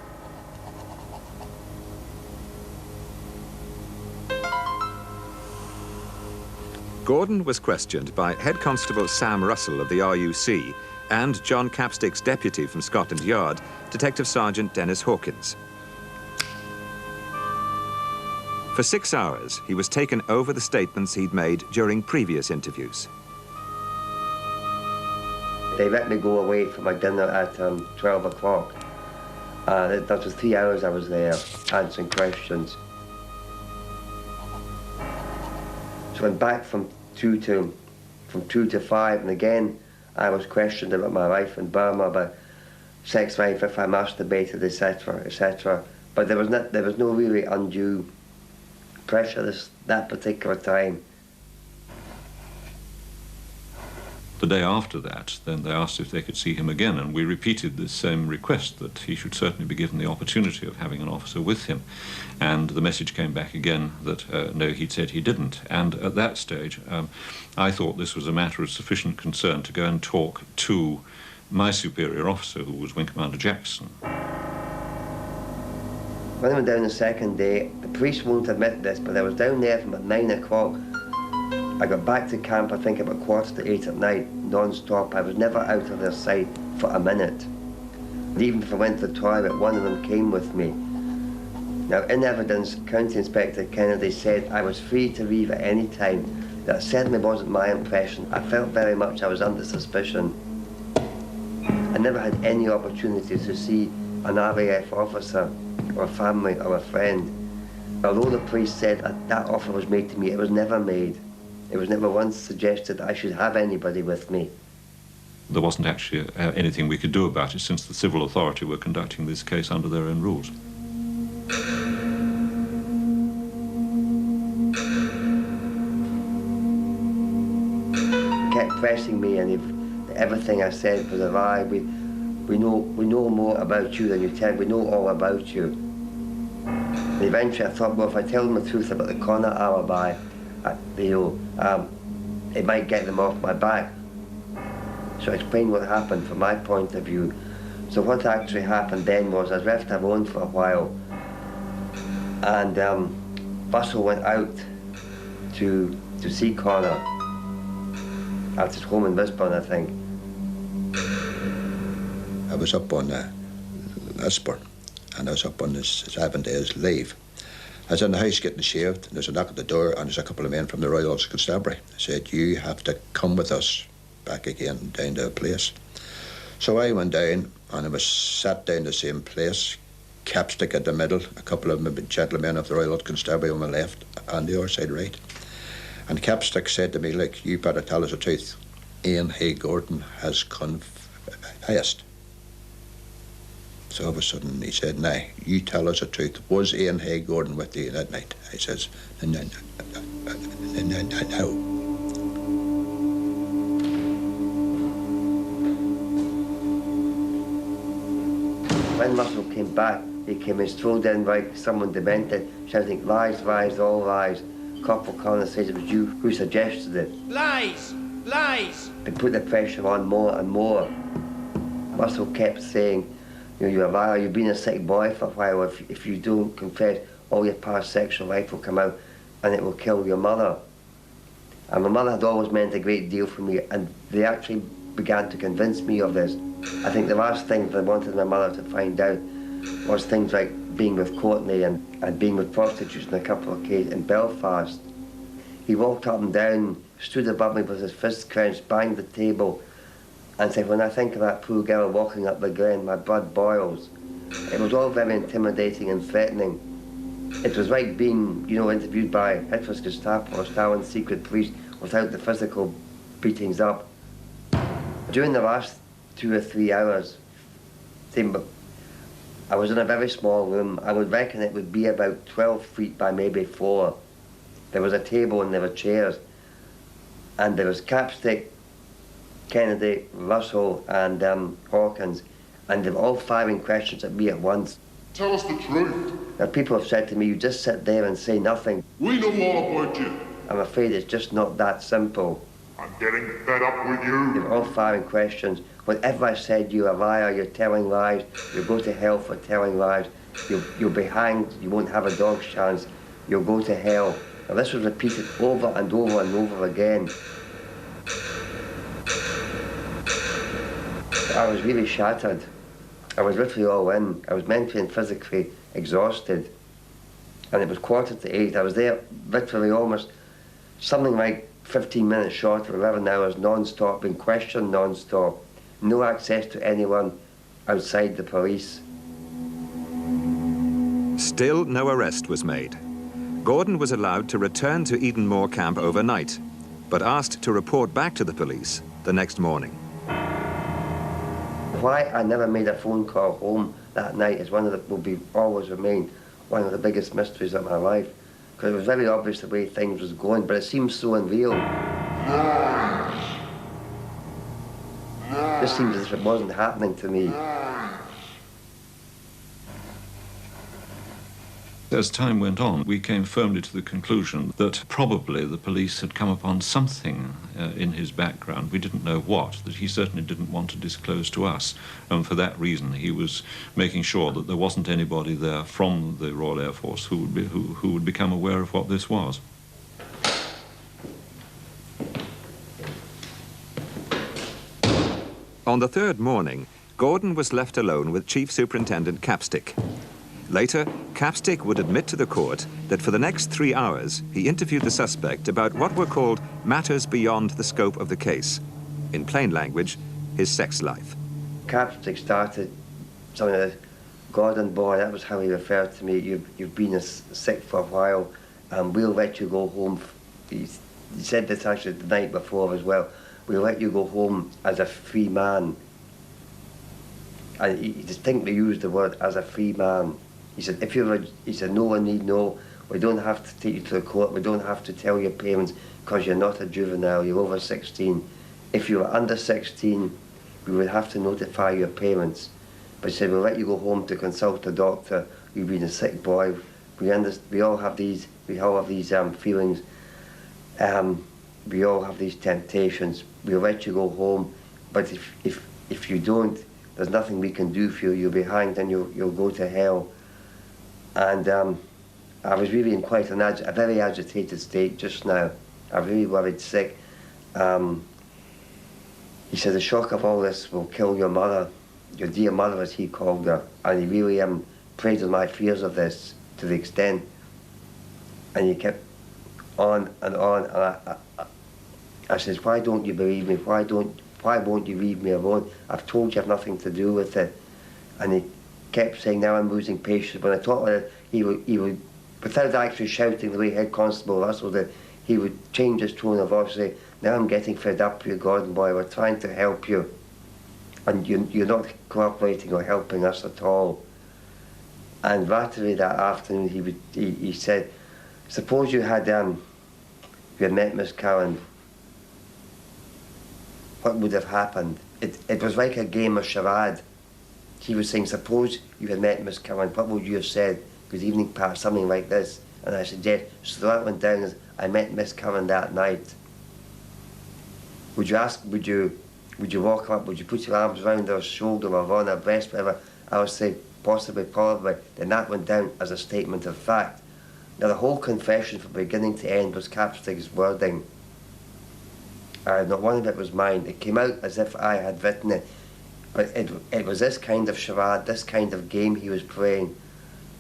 Gordon was questioned by Head Constable Sam Russell of the RUC and John Capstick's deputy from Scotland Yard, Detective Sergeant Dennis Hawkins. For 6 hours, he was taken over the statements he'd made during previous interviews. They let me go away for my dinner at 12 o'clock. That was 3 hours I was there answering questions. So I went back from 2 to 5, and again I was questioned about my life in Burma, about sex life, if I masturbated, etc., etc. But there was no really undue pressure that particular time. The day after that, then they asked if they could see him again, and we repeated the same request that he should certainly be given the opportunity of having an officer with him. And the message came back again that no, he'd said he didn't. And at that stage, I thought this was a matter of sufficient concern to go and talk to my superior officer, who was Wing Commander Jackson. When I went down the second day, the police won't admit this, but I was down there from about 9 o'clock. I got back to camp, I think, about 7:45 at night, non-stop. I was never out of their sight for a minute. And even if I went to the toilet, one of them came with me. Now, in evidence, County Inspector Kennedy said I was free to leave at any time. That certainly wasn't my impression. I felt very much I was under suspicion. I never had any opportunity to see an RAF officer or family or a friend. Although the police said that offer was made to me, it was never made. It was never once suggested that I should have anybody with me. There wasn't actually anything we could do about it, since the civil authority were conducting this case under their own rules. Kept pressing me, and everything I said was a lie. We know more about you than you tell. We know all about you. And eventually I thought, well, if I tell them the truth about the Connor alibi, it might get them off my back. So I explained what happened from my point of view. So what actually happened then was I was left alone for a while, and Russell went out to see Connor at his home in Lisburn, I think. I was up on Lisburn, and I was up on this 7 days leave. I was in the house getting shaved, and there's a knock at the door, and there's a couple of men from the Royal Ulster Constabulary. They said, you have to come with us back again down to a place. So I went down, and I was sat down the same place, capstick at the middle, a couple of gentlemen of the Royal Ulster Constabulary on my left, and the other side right. And capstick said to me, look, you better tell us the truth. Ian Hay Gordon has confessed. So all of a sudden he said, now, you tell us the truth. Was Ian Hay Gordon with you that night? I says, no. When Russell came back, he came and strolled in like someone demented, shouting, lies, lies, all lies. Corporal Connor says it was you who suggested it. Lies! Lies! They put the pressure on more and more. Russell kept saying, you're a liar, you've been a sick boy for a while. If you don't confess, all your past sexual life will come out and it will kill your mother. And my mother had always meant a great deal for me, and they actually began to convince me of this. I think the last thing that I wanted my mother to find out was things like being with Courtney and being with prostitutes in a couple of cases in Belfast. He walked up and down, stood above me with his fists clenched, banged the table, and said, when I think of that poor girl walking up the glen, my blood boils. It was all very intimidating and threatening. It was like being, interviewed by Hitler's Gestapo or Stalin's secret police without the physical beatings up. During the last 2 or 3 hours, I was in a very small room. I would reckon it would be about 12 feet by maybe 4. There was a table and there were chairs. And there was Capstick, Kennedy, Russell and Hawkins, and they were all firing questions at me at once. Tell us the truth. Now, people have said to me, you just sit there and say nothing. We know all about you. I'm afraid it's just not that simple. I'm getting fed up with you. They were all firing questions. Whatever I said, you're a liar, you're telling lies, you'll go to hell for telling lies, you'll be hanged, you won't have a dog's chance, you'll go to hell. Now, this was repeated over and over and over again. I was really shattered. I was literally all in. I was mentally and physically exhausted. And it was 7:45. I was there literally almost something like 15 minutes short of 11 hours non-stop, being questioned non-stop. No access to anyone outside the police. Still no arrest was made. Gordon was allowed to return to Edenmore camp overnight, but asked to report back to the police the next morning. Why I never made a phone call home that night is will always remain one of the biggest mysteries of my life. because it was very obvious the way things was going, but it seemed so unreal. It just seemed as if it wasn't happening to me. As time went on, we came firmly to the conclusion that probably the police had come upon something in his background, we didn't know what, that he certainly didn't want to disclose to us. And for that reason, he was making sure that there wasn't anybody there from the Royal Air Force who would become aware of what this was. On the third morning, Gordon was left alone with Chief Superintendent Capstick. Later, Capstick would admit to the court that for the next 3 hours, he interviewed the suspect about what were called matters beyond the scope of the case. In plain language, his sex life. Capstick started something like, Gordon boy, that was how he referred to me. You've been sick for a while, and we'll let you go home. He said this actually the night before as well. We'll let you go home as a free man. And he distinctly used the word as a free man. He said, he said, no one need know. We don't have to take you to the court. We don't have to tell your parents because you're not a juvenile. You're over 16. If you were under 16, we would have to notify your parents. But he said, we'll let you go home to consult a doctor. You've been a sick boy. We all have these feelings. We all have these temptations. We'll let you go home. But if you don't, there's nothing we can do for you. You'll be hanged and you'll go to hell. And I was really in quite a very agitated state just now. I was really worried sick. He said, the shock of all this will kill your mother, your dear mother as he called her. And he really preyed on my fears of this to the extent. And he kept on and on. And I says, why don't you believe me? Why won't you leave me alone? I've told you I've nothing to do with it. And he kept saying, now I'm losing patience. When I talked with it, he would, without actually shouting the way Head Constable Russell did, he would change his tone of voice and say, now I'm getting fed up with you, Gordon boy, we're trying to help you. And you're not cooperating or helping us at all. And latterly that afternoon he said, suppose you had met Miss Curran, what would have happened? It was like a game of charade. He was saying, suppose you had met Miss Curran, what would you have said? Good evening, Pat, something like this. And I said, yes. So that went down as I met Miss Curran that night. Would you walk up, would you put your arms around her shoulder or on her breast, whatever? I would say, possibly, probably. Then that went down as a statement of fact. Now the whole confession from beginning to end was Capstick's wording. Not one of it was mine. It came out as if I had written it. But it was this kind of charade, this kind of game he was playing.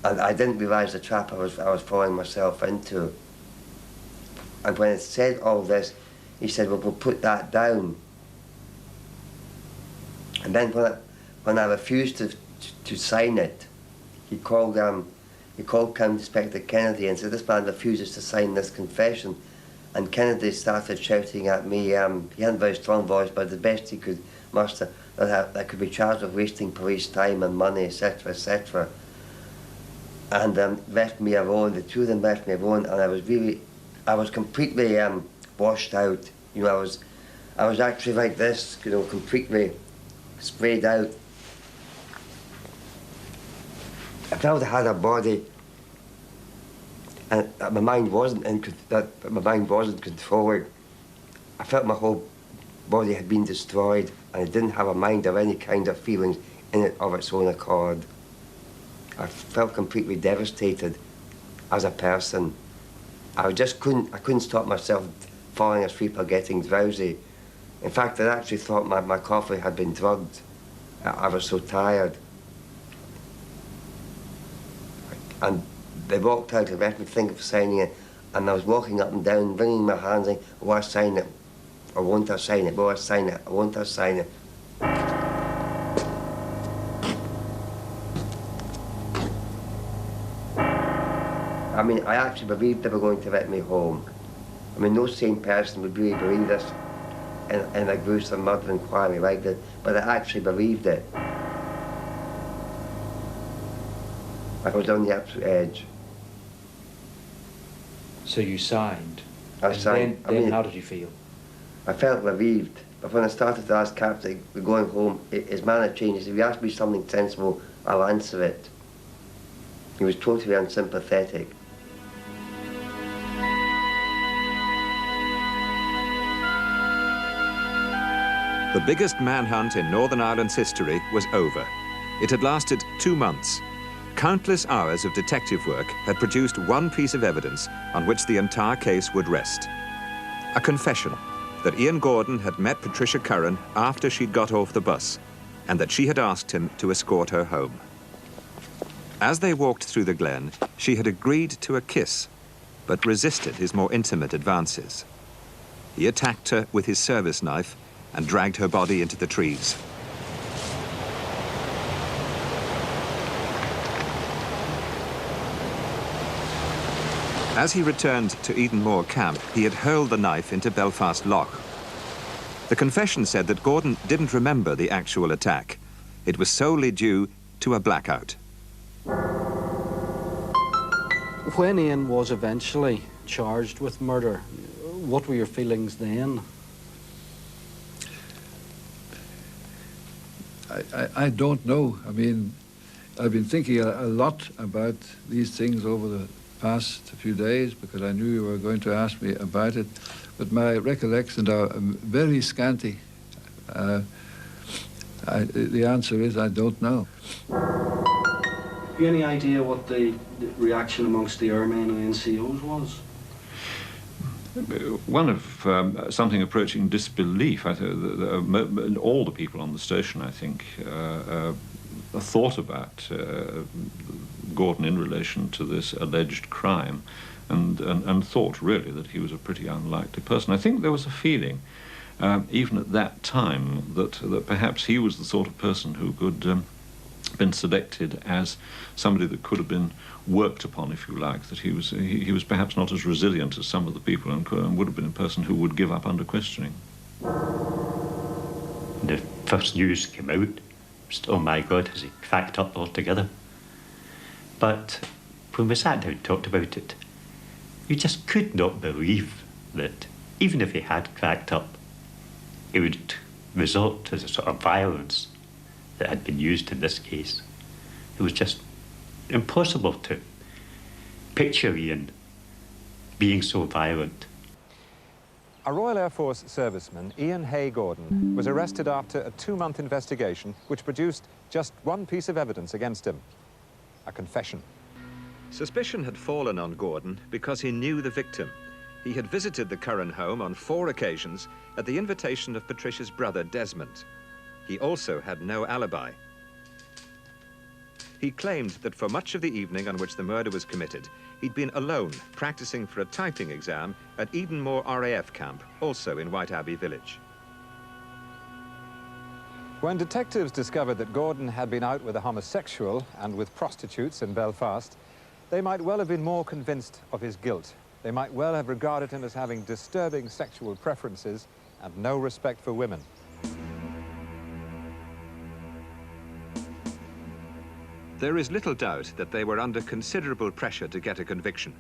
And I didn't realise the trap I was falling myself into. And when it said all this, he said, well, we'll put that down. And then when I refused to sign it, he called County Inspector Kennedy and said, this man refuses to sign this confession. And Kennedy started shouting at me. He had a very strong voice, but the best he could muster, that I could be charged with wasting police time and money, etc., etc. And left me alone. The two of them left me alone, and I was completely washed out. You know, I was actually like this, you know, completely sprayed out. I felt I had a body, and that my mind wasn't controlling. I felt my whole body had been destroyed, and it didn't have a mind or any kind of feelings in it of its own accord. I felt completely devastated as a person. I couldn't stop myself falling asleep or getting drowsy. In fact, I actually thought my coffee had been drugged. I was so tired. And they walked out and left me think of signing it, and I was walking up and down, wringing my hands, saying, oh, I sign it, or won't I sign it, oh, I sign it, or won't I sign it. I mean, I actually believed they were going to let me home. I mean, no sane person would really believe this in a gruesome murder inquiry like this, but I actually believed it. I was on the absolute edge. So you signed? I signed. Then how did you feel? I felt relieved. But when I started to ask Captain, we're going home, his manner changed. If you ask me something sensible, I'll answer it. He was totally unsympathetic. The biggest manhunt in Northern Ireland's history was over. It had lasted 2 months. Countless hours of detective work had produced one piece of evidence on which the entire case would rest. A confession that Ian Gordon had met Patricia Curran after she'd got off the bus, and that she had asked him to escort her home. As they walked through the glen, she had agreed to a kiss, but resisted his more intimate advances. He attacked her with his service knife and dragged her body into the trees. As he returned to Edenmore camp, he had hurled the knife into Belfast Lough. The confession said that Gordon didn't remember the actual attack. It was solely due to a blackout. When Ian was eventually charged with murder, what were your feelings then? I don't know. I mean, I've been thinking a lot about these things over the past few days because I knew you were going to ask me about it, but my recollections are very scanty. The answer is I don't know. Have you any idea what the reaction amongst the airmen and NCOs was? One of something approaching disbelief. I think all the people on the station, I think, thought about Gordon in relation to this alleged crime, and thought really that he was a pretty unlikely person. I think there was a feeling, even at that time, that perhaps he was the sort of person who could been selected as somebody that could have been worked upon, if you like, that he was perhaps not as resilient as some of the people and would have been a person who would give up under questioning. The first news came out, just, oh my God, has he cracked up altogether? But when we sat down and talked about it, you just could not believe that even if he had cracked up, it would result as a sort of violence that had been used in this case. It was just impossible to picture Ian being so violent. A Royal Air Force serviceman, Ian Hay Gordon, was arrested after a 2-month investigation which produced just one piece of evidence against him: a confession. Suspicion had fallen on Gordon because he knew the victim. He had visited the Curran home on 4 occasions at the invitation of Patricia's brother, Desmond. He also had no alibi. He claimed that for much of the evening on which the murder was committed, he'd been alone, practicing for a typing exam at Edenmore RAF camp, also in Whiteabbey village. When detectives discovered that Gordon had been out with a homosexual and with prostitutes in Belfast, they might well have been more convinced of his guilt. They might well have regarded him as having disturbing sexual preferences and no respect for women. There is little doubt that they were under considerable pressure to get a conviction.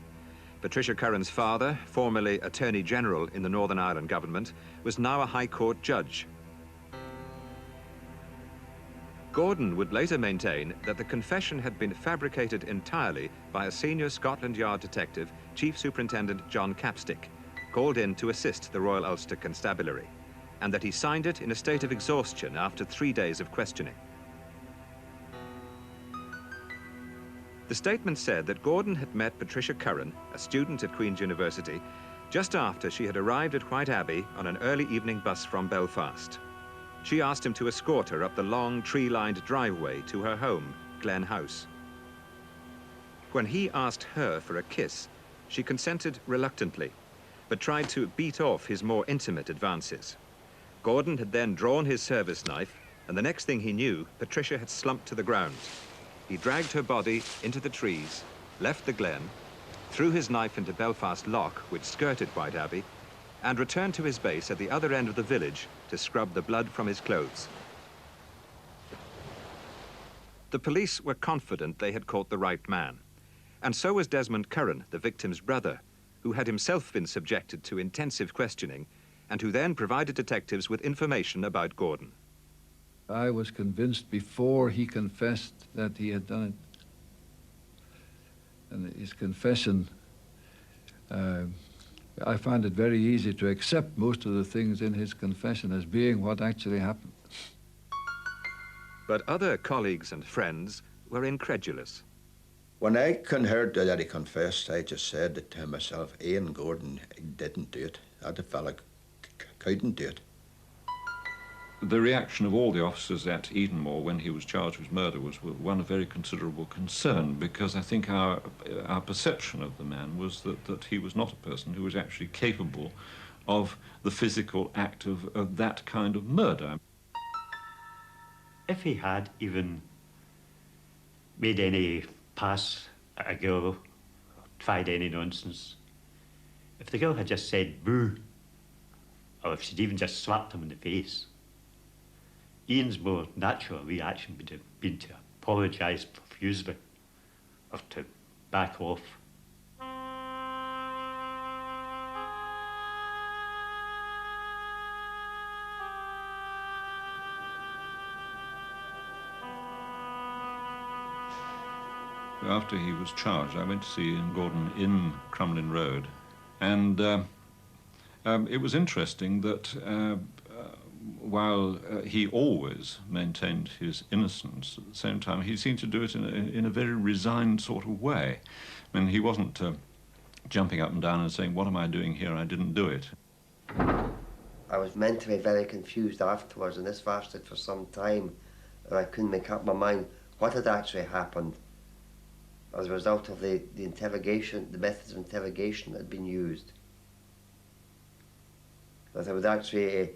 Patricia Curran's father, formerly Attorney General in the Northern Ireland government, was now a High Court judge. Gordon would later maintain that the confession had been fabricated entirely by a senior Scotland Yard detective, Chief Superintendent John Capstick, called in to assist the Royal Ulster Constabulary, and that he signed it in a state of exhaustion after 3 days of questioning. The statement said that Gordon had met Patricia Curran, a student at Queen's University, just after she had arrived at Whiteabbey on an early evening bus from Belfast. She asked him to escort her up the long, tree-lined driveway to her home, Glen House. When he asked her for a kiss, she consented reluctantly, but tried to beat off his more intimate advances. Gordon had then drawn his service knife, and the next thing he knew, Patricia had slumped to the ground. He dragged her body into the trees, left the glen, threw his knife into Belfast Lough, which skirted Whiteabbey, and returned to his base at the other end of the village to scrub the blood from his clothes. The police were confident they had caught the right man, and so was Desmond Curran, the victim's brother, who had himself been subjected to intensive questioning and who then provided detectives with information about Gordon. I was convinced before he confessed that he had done it. And his confession, I found it very easy to accept most of the things in his confession as being what actually happened. But other colleagues and friends were incredulous. When I heard that he confessed, I just said to myself, Ian Gordon didn't do it. That fella couldn't do it. The reaction of all the officers at Edenmore when he was charged with murder was one of very considerable concern, because I think our perception of the man was that he was not a person who was actually capable of the physical act of that kind of murder. If he had even made any pass at a girl, tried any nonsense, if the girl had just said boo, or if she'd even just slapped him in the face, Ian's more natural reaction would have been to apologise profusely or to back off. After he was charged, I went to see Ian Gordon in Crumlin Road, and it was interesting that while he always maintained his innocence, at the same time he seemed to do it in a very resigned sort of way. I mean, he wasn't jumping up and down and saying, "What am I doing here? I didn't do it." I was mentally very confused afterwards, and this lasted for some time, and I couldn't make up my mind what had actually happened as a result of the interrogation, the methods of interrogation that had been used. That I would actually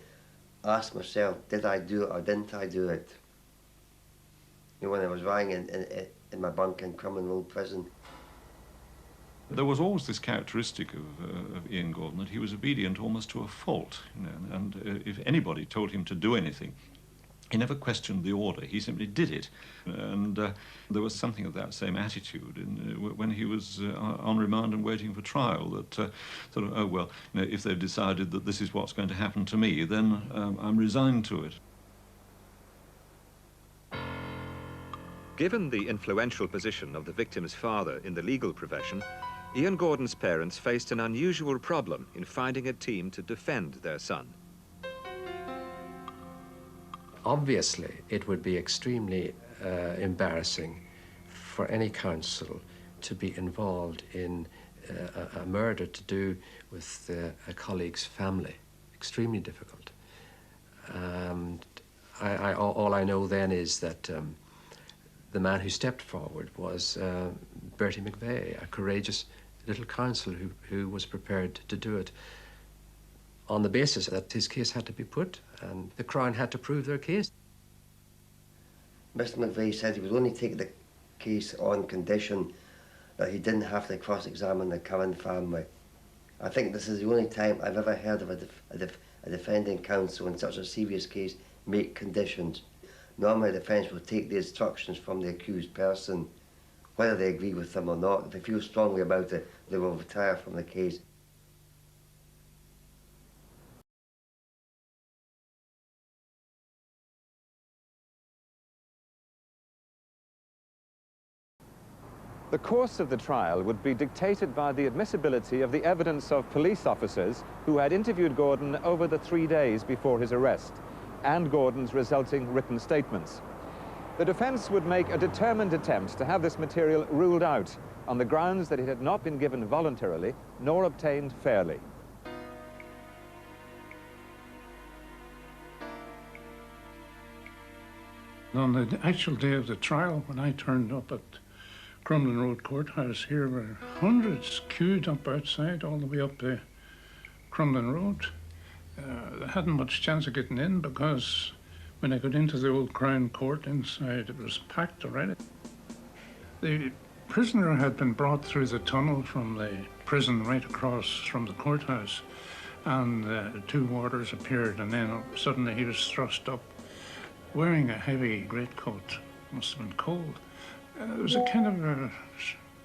ask myself, did I do it or didn't I do it? You know, when I was lying in my bunk in Crumlin Road Prison. There was always this characteristic of Ian Gordon, that he was obedient almost to a fault, you know, and if anybody told him to do anything, he never questioned the order, he simply did it. And there was something of that same attitude when he was on remand and waiting for trial, that sort of, oh, well, you know, if they've decided that this is what's going to happen to me, then I'm resigned to it. Given the influential position of the victim's father in the legal profession, Ian Gordon's parents faced an unusual problem in finding a team to defend their son. Obviously, it would be extremely embarrassing for any counsel to be involved in a murder to do with a colleague's family. Extremely difficult. All I know then is that the man who stepped forward was Bertie McVeigh, a courageous little counsel who was prepared to do it on the basis that his case had to be put and the Crown had to prove their case. Mr. McVeigh said he would only take the case on condition that he didn't have to cross-examine the Curran family. I think this is the only time I've ever heard of a defending counsel in such a serious case make conditions. Normally the defence will take the instructions from the accused person, whether they agree with them or not. If they feel strongly about it, they will retire from the case. The course of the trial would be dictated by the admissibility of the evidence of police officers who had interviewed Gordon over the 3 days before his arrest, and Gordon's resulting written statements. The defence would make a determined attempt to have this material ruled out on the grounds that it had not been given voluntarily nor obtained fairly. On the actual day of the trial, when I turned up at Crumlin Road Courthouse, here were hundreds queued up outside all the way up to Crumlin Road. They hadn't much chance of getting in because when I got into the old Crown Court inside, it was packed already. The prisoner had been brought through the tunnel from the prison right across from the courthouse, and 2 warders appeared, and then suddenly he was thrust up wearing a heavy greatcoat. Must have been cold. There was a kind of a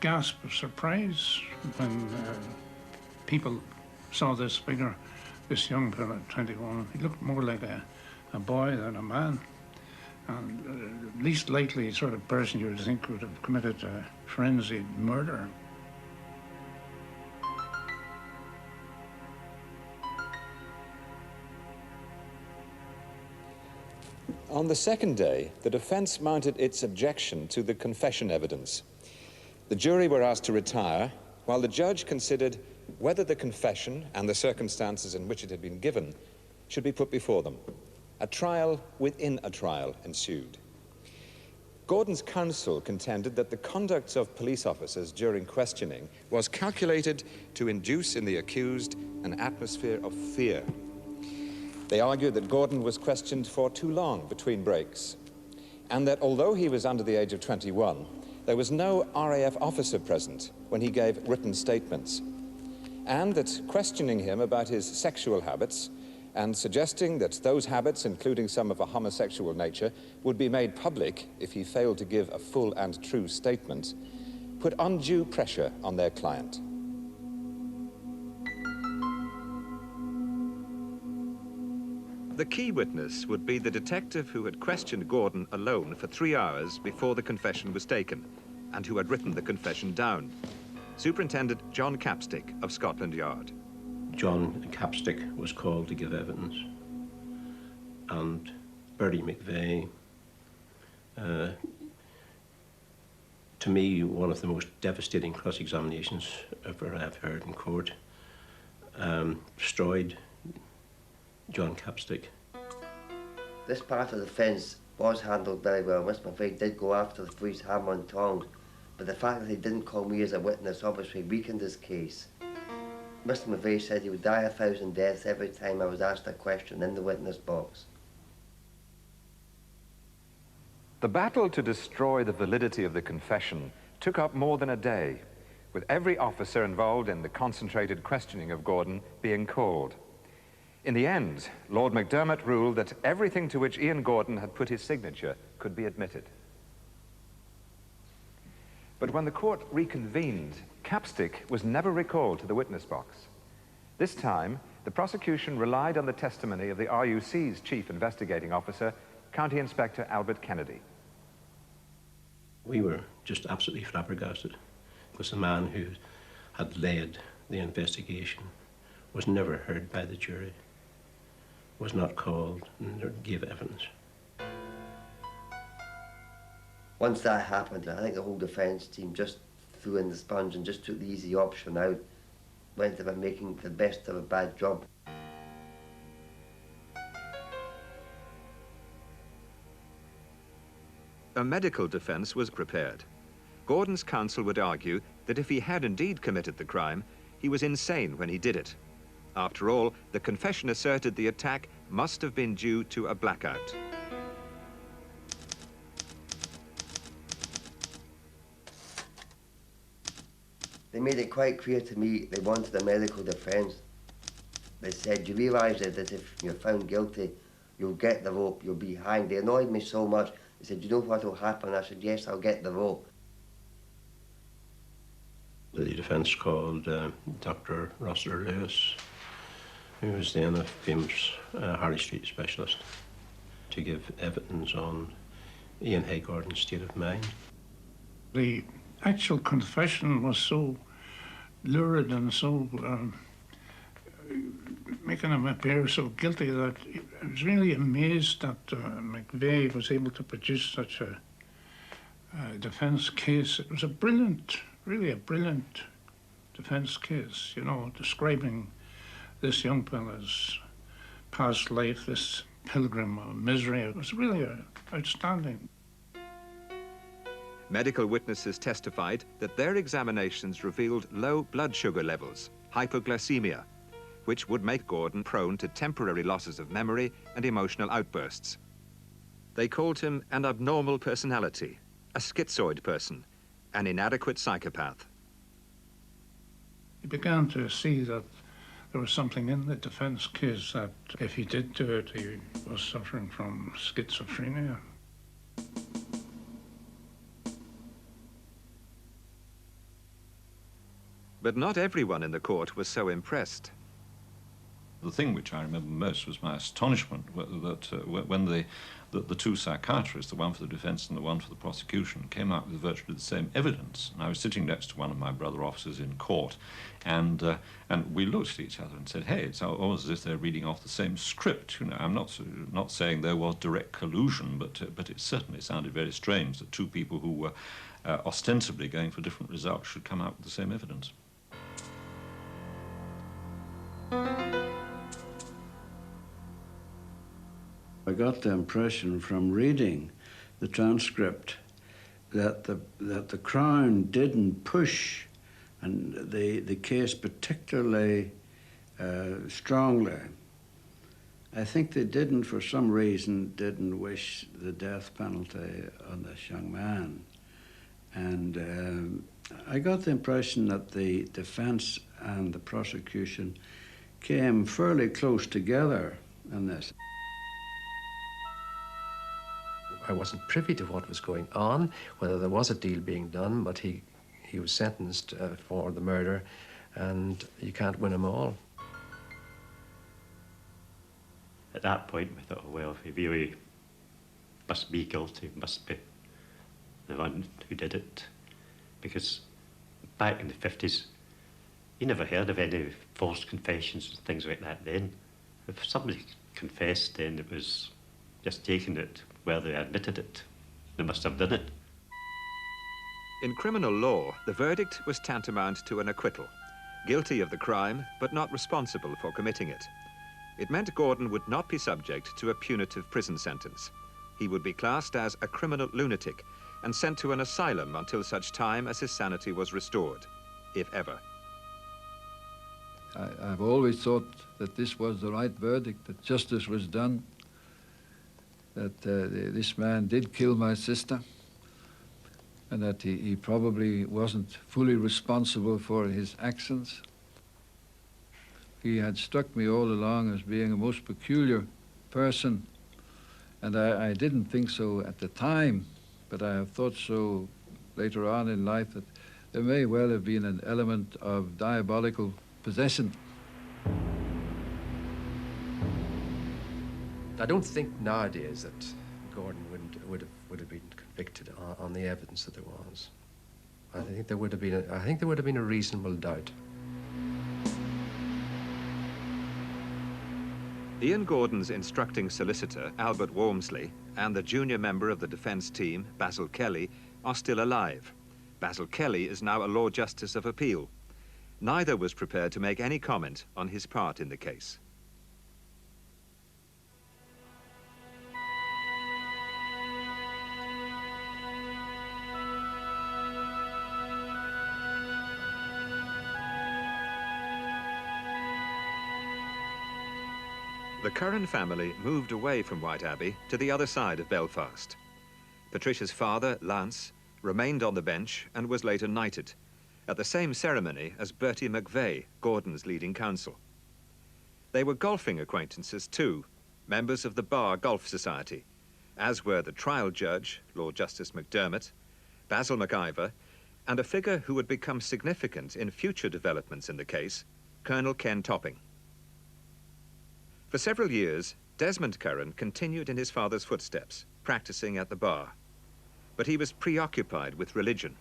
gasp of surprise when people saw this figure, this young fellow at 21. He looked more like a boy than a man, and least likely sort of person you would think would have committed a frenzied murder. On the second day, the defence mounted its objection to the confession evidence. The jury were asked to retire, while the judge considered whether the confession and the circumstances in which it had been given should be put before them. A trial within a trial ensued. Gordon's counsel contended that the conduct of police officers during questioning was calculated to induce in the accused an atmosphere of fear. They argued that Gordon was questioned for too long between breaks, and that although he was under the age of 21, there was no RAF officer present when he gave written statements, and that questioning him about his sexual habits and suggesting that those habits, including some of a homosexual nature, would be made public if he failed to give a full and true statement, put undue pressure on their client. The key witness would be the detective who had questioned Gordon alone for 3 hours before the confession was taken, and who had written the confession down. Superintendent John Capstick of Scotland Yard. John Capstick was called to give evidence, and Bertie McVeigh, to me, one of the most devastating cross-examinations ever I've heard in court, destroyed John Capstick. This part of the defence was handled very well. Mr. McVeigh did go after the police hammer and tongs, but the fact that they didn't call me as a witness obviously weakened his case. Mr. McVeigh said he would die 1,000 deaths every time I was asked a question in the witness box. The battle to destroy the validity of the confession took up more than a day, with every officer involved in the concentrated questioning of Gordon being called. In the end, Lord MacDermott ruled that everything to which Ian Gordon had put his signature could be admitted. But when the court reconvened, Capstick was never recalled to the witness box. This time, the prosecution relied on the testimony of the RUC's chief investigating officer, County Inspector Albert Kennedy. We were just absolutely flabbergasted, because the man who had led the investigation was never heard by the jury, was not called, and gave evidence. Once that happened, I think the whole defence team just threw in the sponge and just took the easy option out, went about making the best of a bad job. A medical defence was prepared. Gordon's counsel would argue that if he had indeed committed the crime, he was insane when he did it. After all, the confession asserted the attack must have been due to a blackout. They made it quite clear to me they wanted a medical defence. They said, you realise that if you're found guilty, you'll get the rope, you'll be hanged. They annoyed me so much. They said, you know what will happen? I said, yes, I'll get the rope. The defence called Dr. Rossiter Lewis, who was then a famous Harley Street specialist, to give evidence on Ian Hay Gordon's state of mind. The actual confession was so lurid and so making him appear so guilty that I was really amazed that McVeigh was able to produce such a defence case. It was a brilliant, really a brilliant defence case, you know, describing this young fella's past life, this pilgrim of misery. It was really outstanding. Medical witnesses testified that their examinations revealed low blood sugar levels, hypoglycemia, which would make Gordon prone to temporary losses of memory and emotional outbursts. They called him an abnormal personality, a schizoid person, an inadequate psychopath. He began to see that there was something in the defence case, that if he did do it, he was suffering from schizophrenia. But not everyone in the court was so impressed. The thing which I remember most was my astonishment that when the two psychiatrists, the one for the defence and the one for the prosecution, came out with virtually the same evidence. And I was sitting next to one of my brother officers in court, and we looked at each other and said, "Hey, it's almost as if they're reading off the same script." You know, I'm not saying there was direct collusion, but it certainly sounded very strange that two people who were ostensibly going for different results should come out with the same evidence. I got the impression from reading the transcript that the Crown didn't push and the case particularly strongly. I think they didn't, for some reason, didn't wish the death penalty on this young man. And I got the impression that the defence and the prosecution came fairly close together in this. I wasn't privy to what was going on, whether there was a deal being done, but he was sentenced for the murder, and you can't win them all. At that point, we thought, oh, well, he really must be guilty, must be the one who did it. Because back in the 50s, you never heard of any forced confessions and things like that then. If somebody confessed, then it was just taking it where they admitted it. They must have done it. In criminal law, the verdict was tantamount to an acquittal. Guilty of the crime, but not responsible for committing it. It meant Gordon would not be subject to a punitive prison sentence. He would be classed as a criminal lunatic and sent to an asylum until such time as his sanity was restored, if ever. I've always thought that this was the right verdict, that justice was done, that this man did kill my sister, and that he probably wasn't fully responsible for his actions. He had struck me all along as being a most peculiar person, and I didn't think so at the time, but I have thought so later on in life, that there may well have been an element of diabolical possession. I don't think nowadays that Gordon would have been convicted on the evidence that there was. I think there would have been a reasonable doubt. Ian Gordon's instructing solicitor, Albert Walmsley, and the junior member of the defence team, Basil Kelly, are still alive. Basil Kelly is now a Lord Justice of Appeal. Neither was prepared to make any comment on his part in the case. The Curran family moved away from Whiteabbey to the other side of Belfast. Patricia's father, Lance, remained on the bench and was later knighted, at the same ceremony as Bertie McVeigh, Gordon's leading counsel. They were golfing acquaintances too, members of the Bar Golf Society, as were the trial judge, Lord Justice McDermott, Basil McIver, and a figure who would become significant in future developments in the case, Colonel Ken Topping. For several years, Desmond Curran continued in his father's footsteps, practicing at the bar. But he was preoccupied with religion,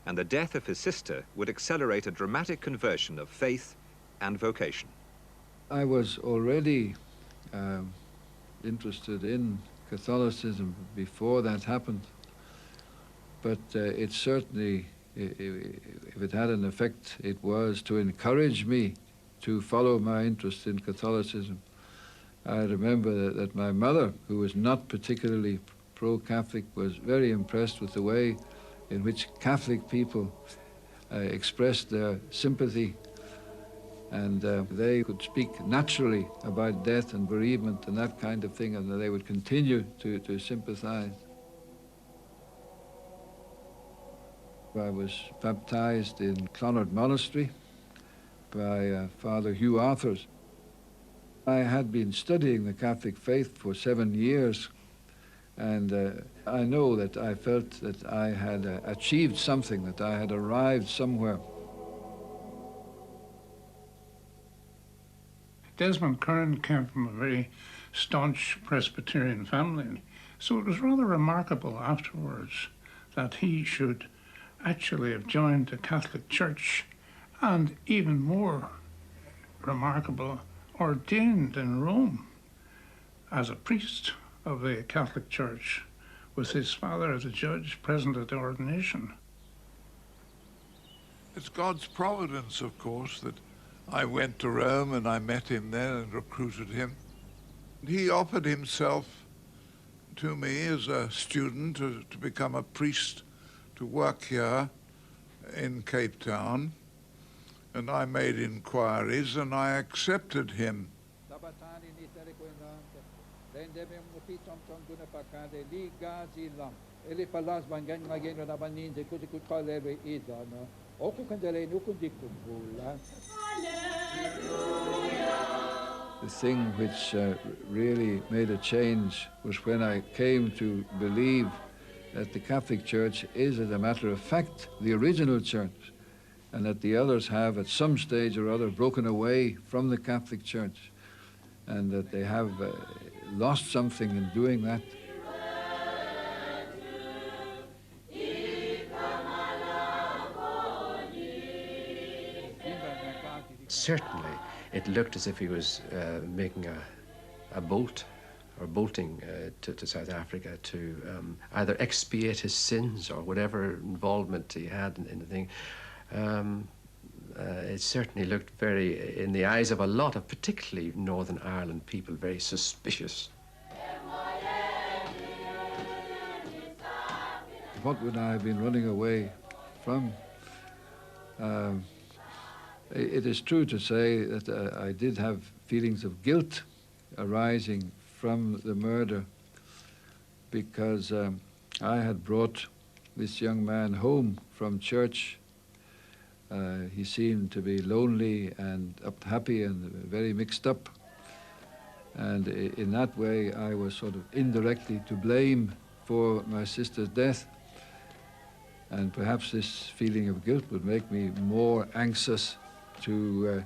and the death of his sister would accelerate a dramatic conversion of faith and vocation. I was already interested in Catholicism before that happened, but it certainly, if it had an effect, it was to encourage me to follow my interest in Catholicism. I remember that my mother, who was not particularly pro-Catholic, was very impressed with the way in which Catholic people expressed their sympathy, and they could speak naturally about death and bereavement and that kind of thing, and they would continue to sympathize. I was baptized in Clonard Monastery by Father Hugh Arthurs. I had been studying the Catholic faith for 7 years, and I know that I felt that I had achieved something, that I had arrived somewhere. Desmond Curran came from a very staunch Presbyterian family, so it was rather remarkable afterwards that he should actually have joined the Catholic Church, and even more remarkable, ordained in Rome as a priest of the Catholic Church, with his father as a judge present at the ordination. It's God's providence, of course, that I went to Rome and I met him there and recruited him. He offered himself to me as a student to become a priest, to work here in Cape Town, and I made inquiries and I accepted him. The thing which really made a change was when I came to believe that the Catholic Church is, as a matter of fact, the original church, and that the others have, at some stage or other, broken away from the Catholic Church, and that they have lost something in doing that. Certainly, it looked as if he was making a bolt or bolting to South Africa to either expiate his sins or whatever involvement he had in the thing. It certainly looked very, in the eyes of a lot of particularly Northern Ireland people, very suspicious. What would I have been running away from? It is true to say that I did have feelings of guilt arising from the murder, because I had brought this young man home from church. He seemed to be lonely and unhappy and very mixed up. And in that way, I was sort of indirectly to blame for my sister's death. And perhaps this feeling of guilt would make me more anxious to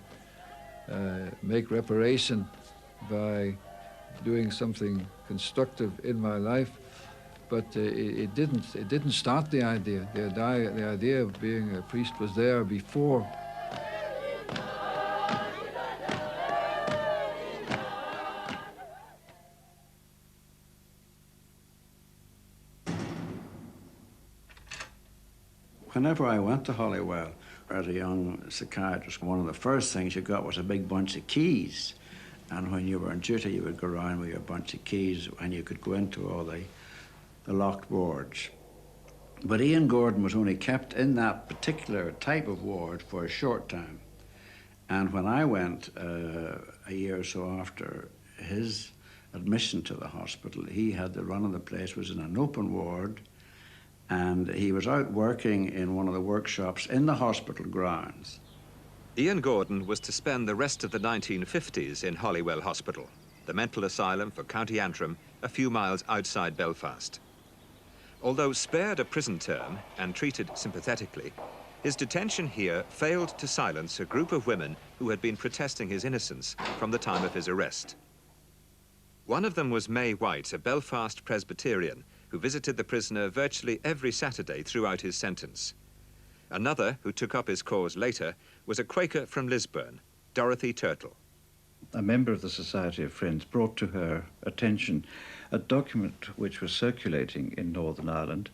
make reparation by doing something constructive in my life. But it didn't start the idea. The idea of being a priest was there before. Whenever I went to Holywell as a young psychiatrist, one of the first things you got was a big bunch of keys. And when you were on duty, you would go around with your bunch of keys and you could go into all the locked wards. But Ian Gordon was only kept in that particular type of ward for a short time. And when I went a year or so after his admission to the hospital, he had the run of the place, was in an open ward, and he was out working in one of the workshops in the hospital grounds. Ian Gordon was to spend the rest of the 1950s in Holywell Hospital, the mental asylum for County Antrim, a few miles outside Belfast. Although spared a prison term and treated sympathetically, his detention here failed to silence a group of women who had been protesting his innocence from the time of his arrest. One of them was May White, a Belfast Presbyterian, who visited the prisoner virtually every Saturday throughout his sentence. Another, who took up his cause later, was a Quaker from Lisburn, Dorothy Turtle. A member of the Society of Friends brought to her attention a document which was circulating in Northern Ireland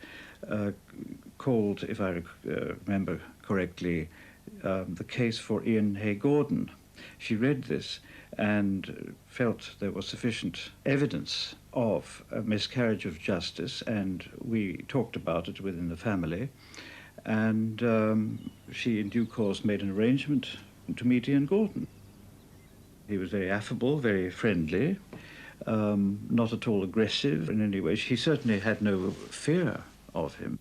called, if I remember correctly, the case for Ian Hay Gordon. She read this and felt there was sufficient evidence of a miscarriage of justice, and we talked about it within the family, and she in due course made an arrangement to meet Ian Gordon. He was very affable, very friendly, not at all aggressive in any way. She certainly had no fear of him.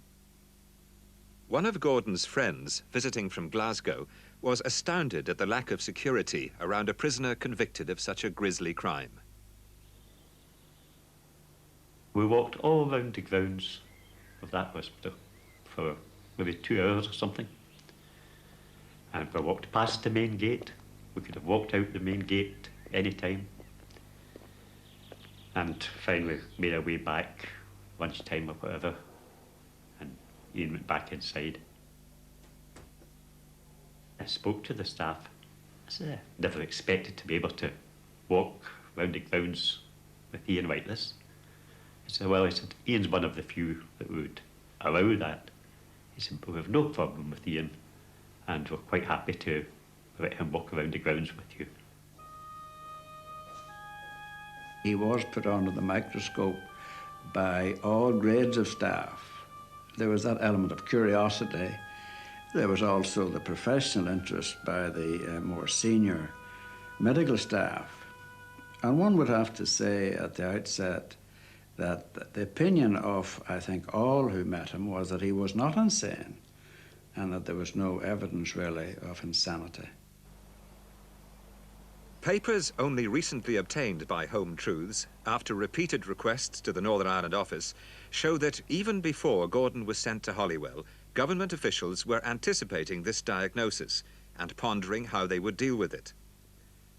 One of Gordon's friends, visiting from Glasgow, was astounded at the lack of security around a prisoner convicted of such a grisly crime. We walked all round the grounds of that hospital for maybe 2 hours or something. And we walked past the main gate. We could have walked out the main gate any time. And finally made our way back, lunchtime or whatever, and Ian went back inside. I spoke to the staff. I said, I never expected to be able to walk round the grounds with Ian like this. I said, well, he said, Ian's one of the few that would allow that. He said, but we have no problem with Ian, and we're quite happy to let him walk around the grounds with you. He was put under the microscope by all grades of staff. There was that element of curiosity. There was also the professional interest by the more senior medical staff. And one would have to say at the outset that the opinion of, I think, all who met him was that he was not insane and that there was no evidence really of insanity. Papers only recently obtained by Home Truths, after repeated requests to the Northern Ireland office, show that even before Gordon was sent to Holywell, government officials were anticipating this diagnosis and pondering how they would deal with it.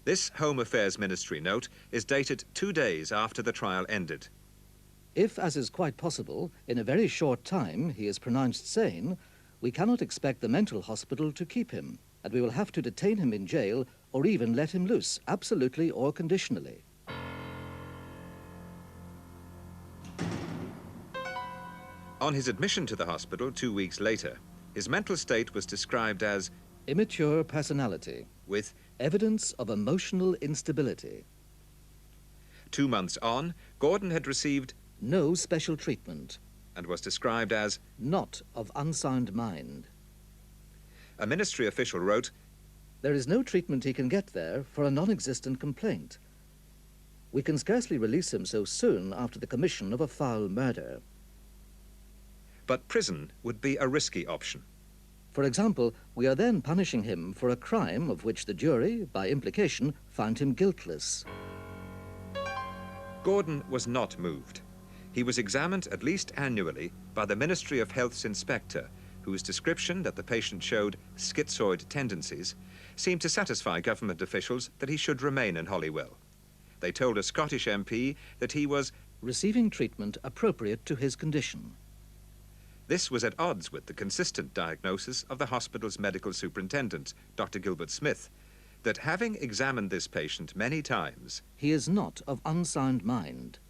This Home Affairs Ministry note is dated 2 days after the trial ended. If, as is quite possible, in a very short time he is pronounced sane, we cannot expect the mental hospital to keep him, and we will have to detain him in jail or even let him loose, absolutely or conditionally. On his admission to the hospital 2 weeks later, his mental state was described as immature personality, with evidence of emotional instability. 2 months on, Gordon had received no special treatment and was described as not of unsound mind. A ministry official wrote, there is no treatment he can get there for a non-existent complaint. We can scarcely release him so soon after the commission of a foul murder. But prison would be a risky option. For example, we are then punishing him for a crime of which the jury, by implication, found him guiltless. Gordon was not moved. He was examined at least annually by the Ministry of Health's inspector, whose description that the patient showed schizoid tendencies seemed to satisfy government officials that he should remain in Holywell. They told a Scottish MP that he was receiving treatment appropriate to his condition. This was at odds with the consistent diagnosis of the hospital's medical superintendent, Dr. Gilbert Smith, that having examined this patient many times, he is not of unsound mind.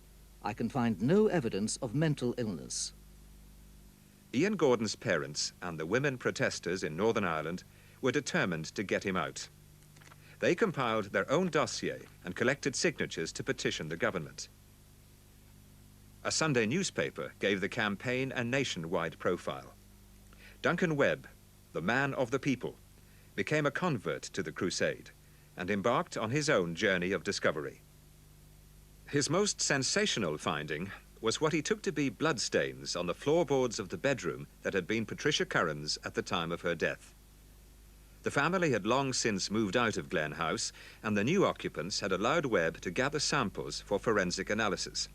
I can find no evidence of mental illness. Ian Gordon's parents and the women protesters in Northern Ireland were determined to get him out. They compiled their own dossier and collected signatures to petition the government. A Sunday newspaper gave the campaign a nationwide profile. Duncan Webb, the man of the people, became a convert to the crusade and embarked on his own journey of discovery. His most sensational finding was what he took to be bloodstains on the floorboards of the bedroom that had been Patricia Curran's at the time of her death. The family had long since moved out of Glen House, and the new occupants had allowed Webb to gather samples for forensic analysis.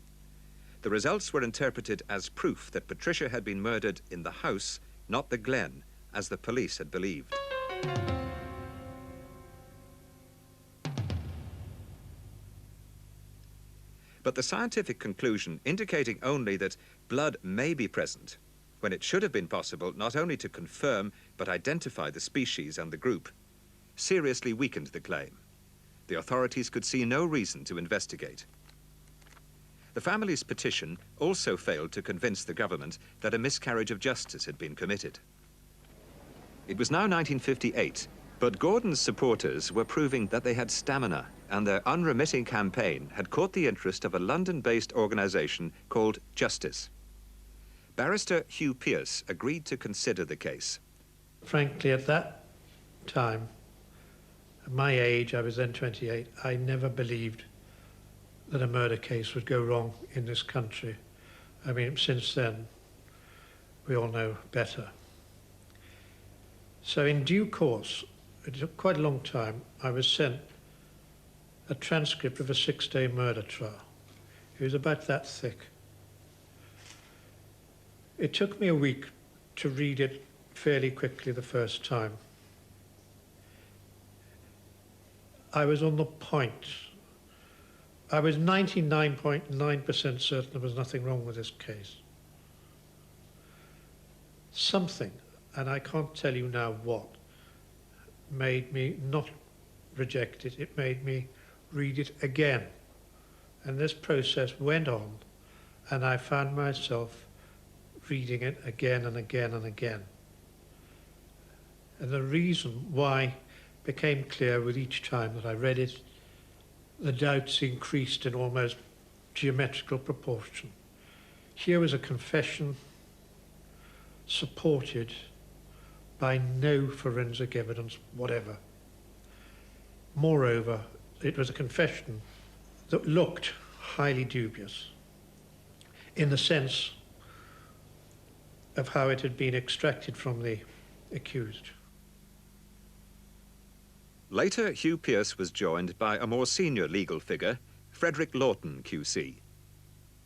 The results were interpreted as proof that Patricia had been murdered in the house, not the Glen, as the police had believed. But the scientific conclusion indicating only that blood may be present, when it should have been possible not only to confirm but identify the species and the group, seriously weakened the claim. The authorities could see no reason to investigate. The family's petition also failed to convince the government that a miscarriage of justice had been committed. It was now 1958, but Gordon's supporters were proving that they had stamina, and their unremitting campaign had caught the interest of a London-based organisation called Justice. Barrister Hugh Pearce agreed to consider the case. Frankly, at that time, at my age, I was then 28, I never believed that a murder case would go wrong in this country. I mean, since then, we all know better. So in due course, it took quite a long time, I was sent a transcript of a 6-day murder trial. It was about that thick. It took me a week to read it fairly quickly the first time. I was on the point I was 99.9% certain there was nothing wrong with this case. Something, and I can't tell you now what, made me not reject it. It made me read it again. And this process went on, and I found myself reading it again and again and again. And the reason why became clear with each time that I read it. The doubts increased in almost geometrical proportion. Here was a confession supported by no forensic evidence whatever. Moreover, it was a confession that looked highly dubious in the sense of how it had been extracted from the accused. Later, Hugh Pearce was joined by a more senior legal figure, Frederick Lawton, QC.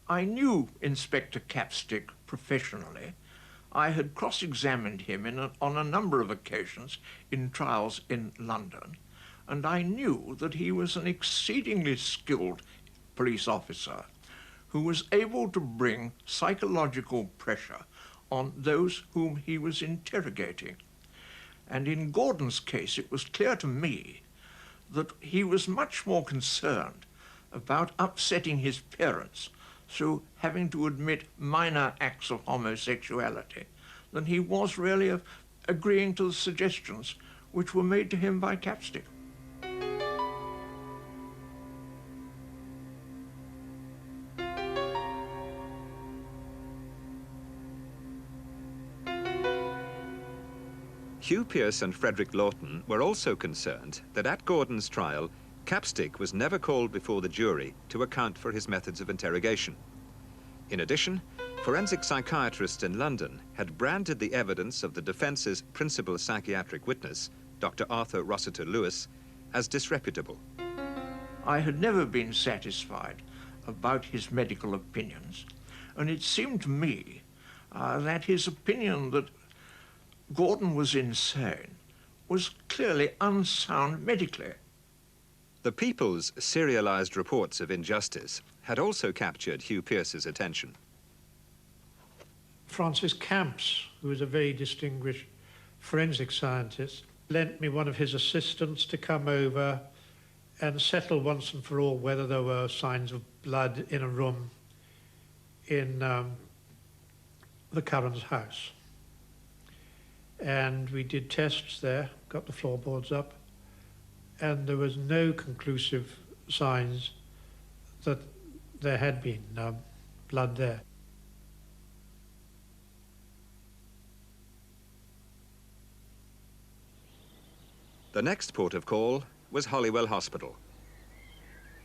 I knew Inspector Capstick professionally. I had cross-examined him on a number of occasions in trials in London, and I knew that he was an exceedingly skilled police officer who was able to bring psychological pressure on those whom he was interrogating. And in Gordon's case, it was clear to me that he was much more concerned about upsetting his parents through having to admit minor acts of homosexuality than he was really of agreeing to the suggestions which were made to him by Capstick. Hugh Pearce and Frederick Lawton were also concerned that at Gordon's trial, Capstick was never called before the jury to account for his methods of interrogation. In addition, forensic psychiatrists in London had branded the evidence of the defence's principal psychiatric witness, Dr. Arthur Rossiter Lewis, as disreputable. I had never been satisfied about his medical opinions, and it seemed to me that his opinion that Gordon was insane was clearly unsound medically. The People's serialized reports of injustice had also captured Hugh Pearce's attention. Francis Camps, who was a very distinguished forensic scientist, lent me one of his assistants to come over and settle once and for all whether there were signs of blood in a room in the Curran's house. And we did tests there, got the floorboards up, and there was no conclusive signs that there had been blood there. The next port of call was Holywell Hospital.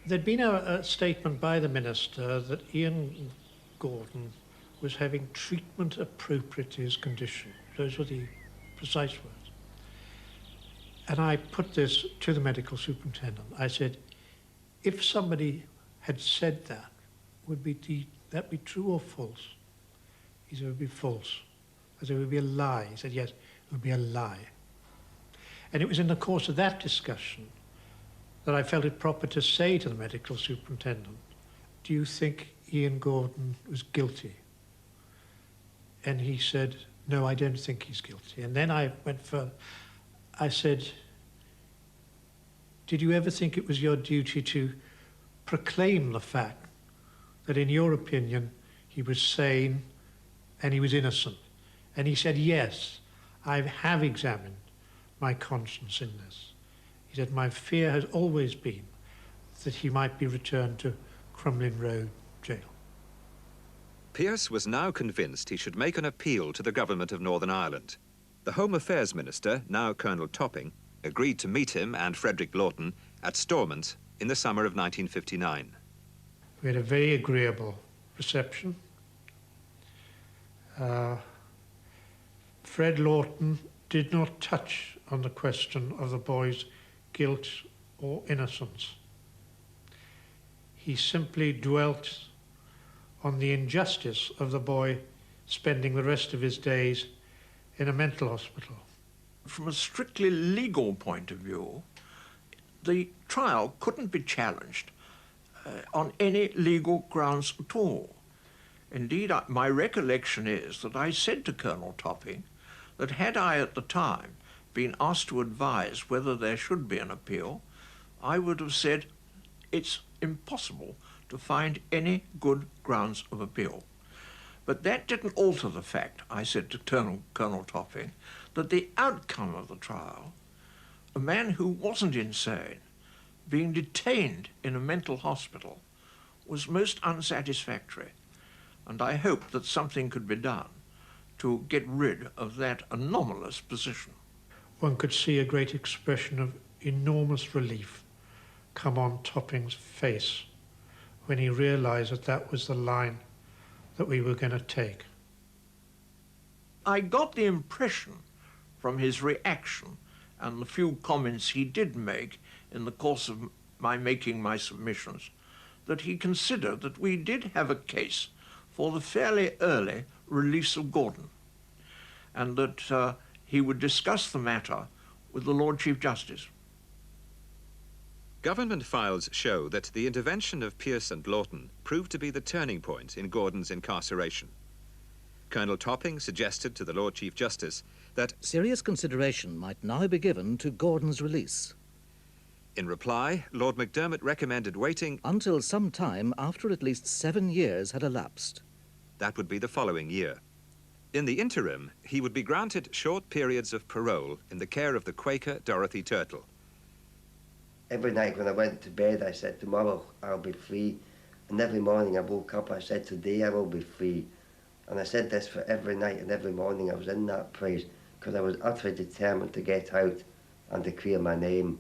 There'd been a statement by the minister that Ian Gordon was having treatment appropriate to his condition. Those were the precise words. And I put this to the medical superintendent. I said, if somebody had said that, would that be true or false? He said, it would be false. I said, it would be a lie. He said, yes, it would be a lie. And it was in the course of that discussion that I felt it proper to say to the medical superintendent, do you think Ian Gordon was guilty? And he said, no, I don't think he's guilty. And then I went further. I said, did you ever think it was your duty to proclaim the fact that in your opinion he was sane and he was innocent? And he said, yes, I have examined my conscience in this. He said, my fear has always been that he might be returned to Crumlin Road jail. Pearce was now convinced he should make an appeal to the government of Northern Ireland. The Home Affairs Minister, now Colonel Topping, agreed to meet him and Frederick Lawton at Stormont in the summer of 1959. We had a very agreeable reception. Fred Lawton did not touch on the question of the boy's guilt or innocence. He simply dwelt on the injustice of the boy spending the rest of his days in a mental hospital. From a strictly legal point of view, the trial couldn't be challenged on any legal grounds at all. Indeed, my recollection is that I said to Colonel Topping that had I at the time been asked to advise whether there should be an appeal, I would have said it's impossible to find any good grounds of appeal. But that didn't alter the fact, I said to Colonel Topping, that the outcome of the trial, a man who wasn't insane, being detained in a mental hospital, was most unsatisfactory, and I hoped that something could be done to get rid of that anomalous position. One could see a great expression of enormous relief come on Topping's face when he realised that that was the line that we were going to take. I got the impression from his reaction and the few comments he did make in the course of my making my submissions that he considered that we did have a case for the fairly early release of Gordon, and that he would discuss the matter with the Lord Chief Justice. Government files show that the intervention of Pearce and Lawton proved to be the turning point in Gordon's incarceration. Colonel Topping suggested to the Lord Chief Justice that serious consideration might now be given to Gordon's release. In reply, Lord MacDermott recommended waiting until some time after at least 7 years had elapsed. That would be the following year. In the interim, he would be granted short periods of parole in the care of the Quaker Dorothy Turtle. Every night when I went to bed, I said, tomorrow I'll be free. And every morning I woke up, I said, today I will be free. And I said this for every night and every morning I was in that praise, because I was utterly determined to get out and to clear my name.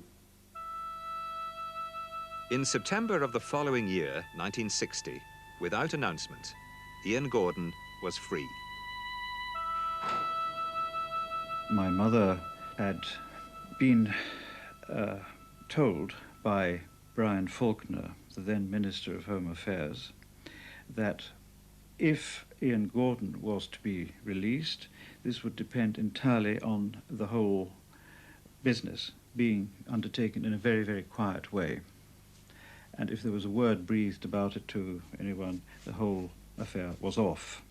In September of the following year, 1960, without announcement, Ian Gordon was free. My mother had been told by Brian Faulkner, the then Minister of Home Affairs, that if Ian Gordon was to be released, this would depend entirely on the whole business being undertaken in a very, very quiet way. And if there was a word breathed about it to anyone, the whole affair was off.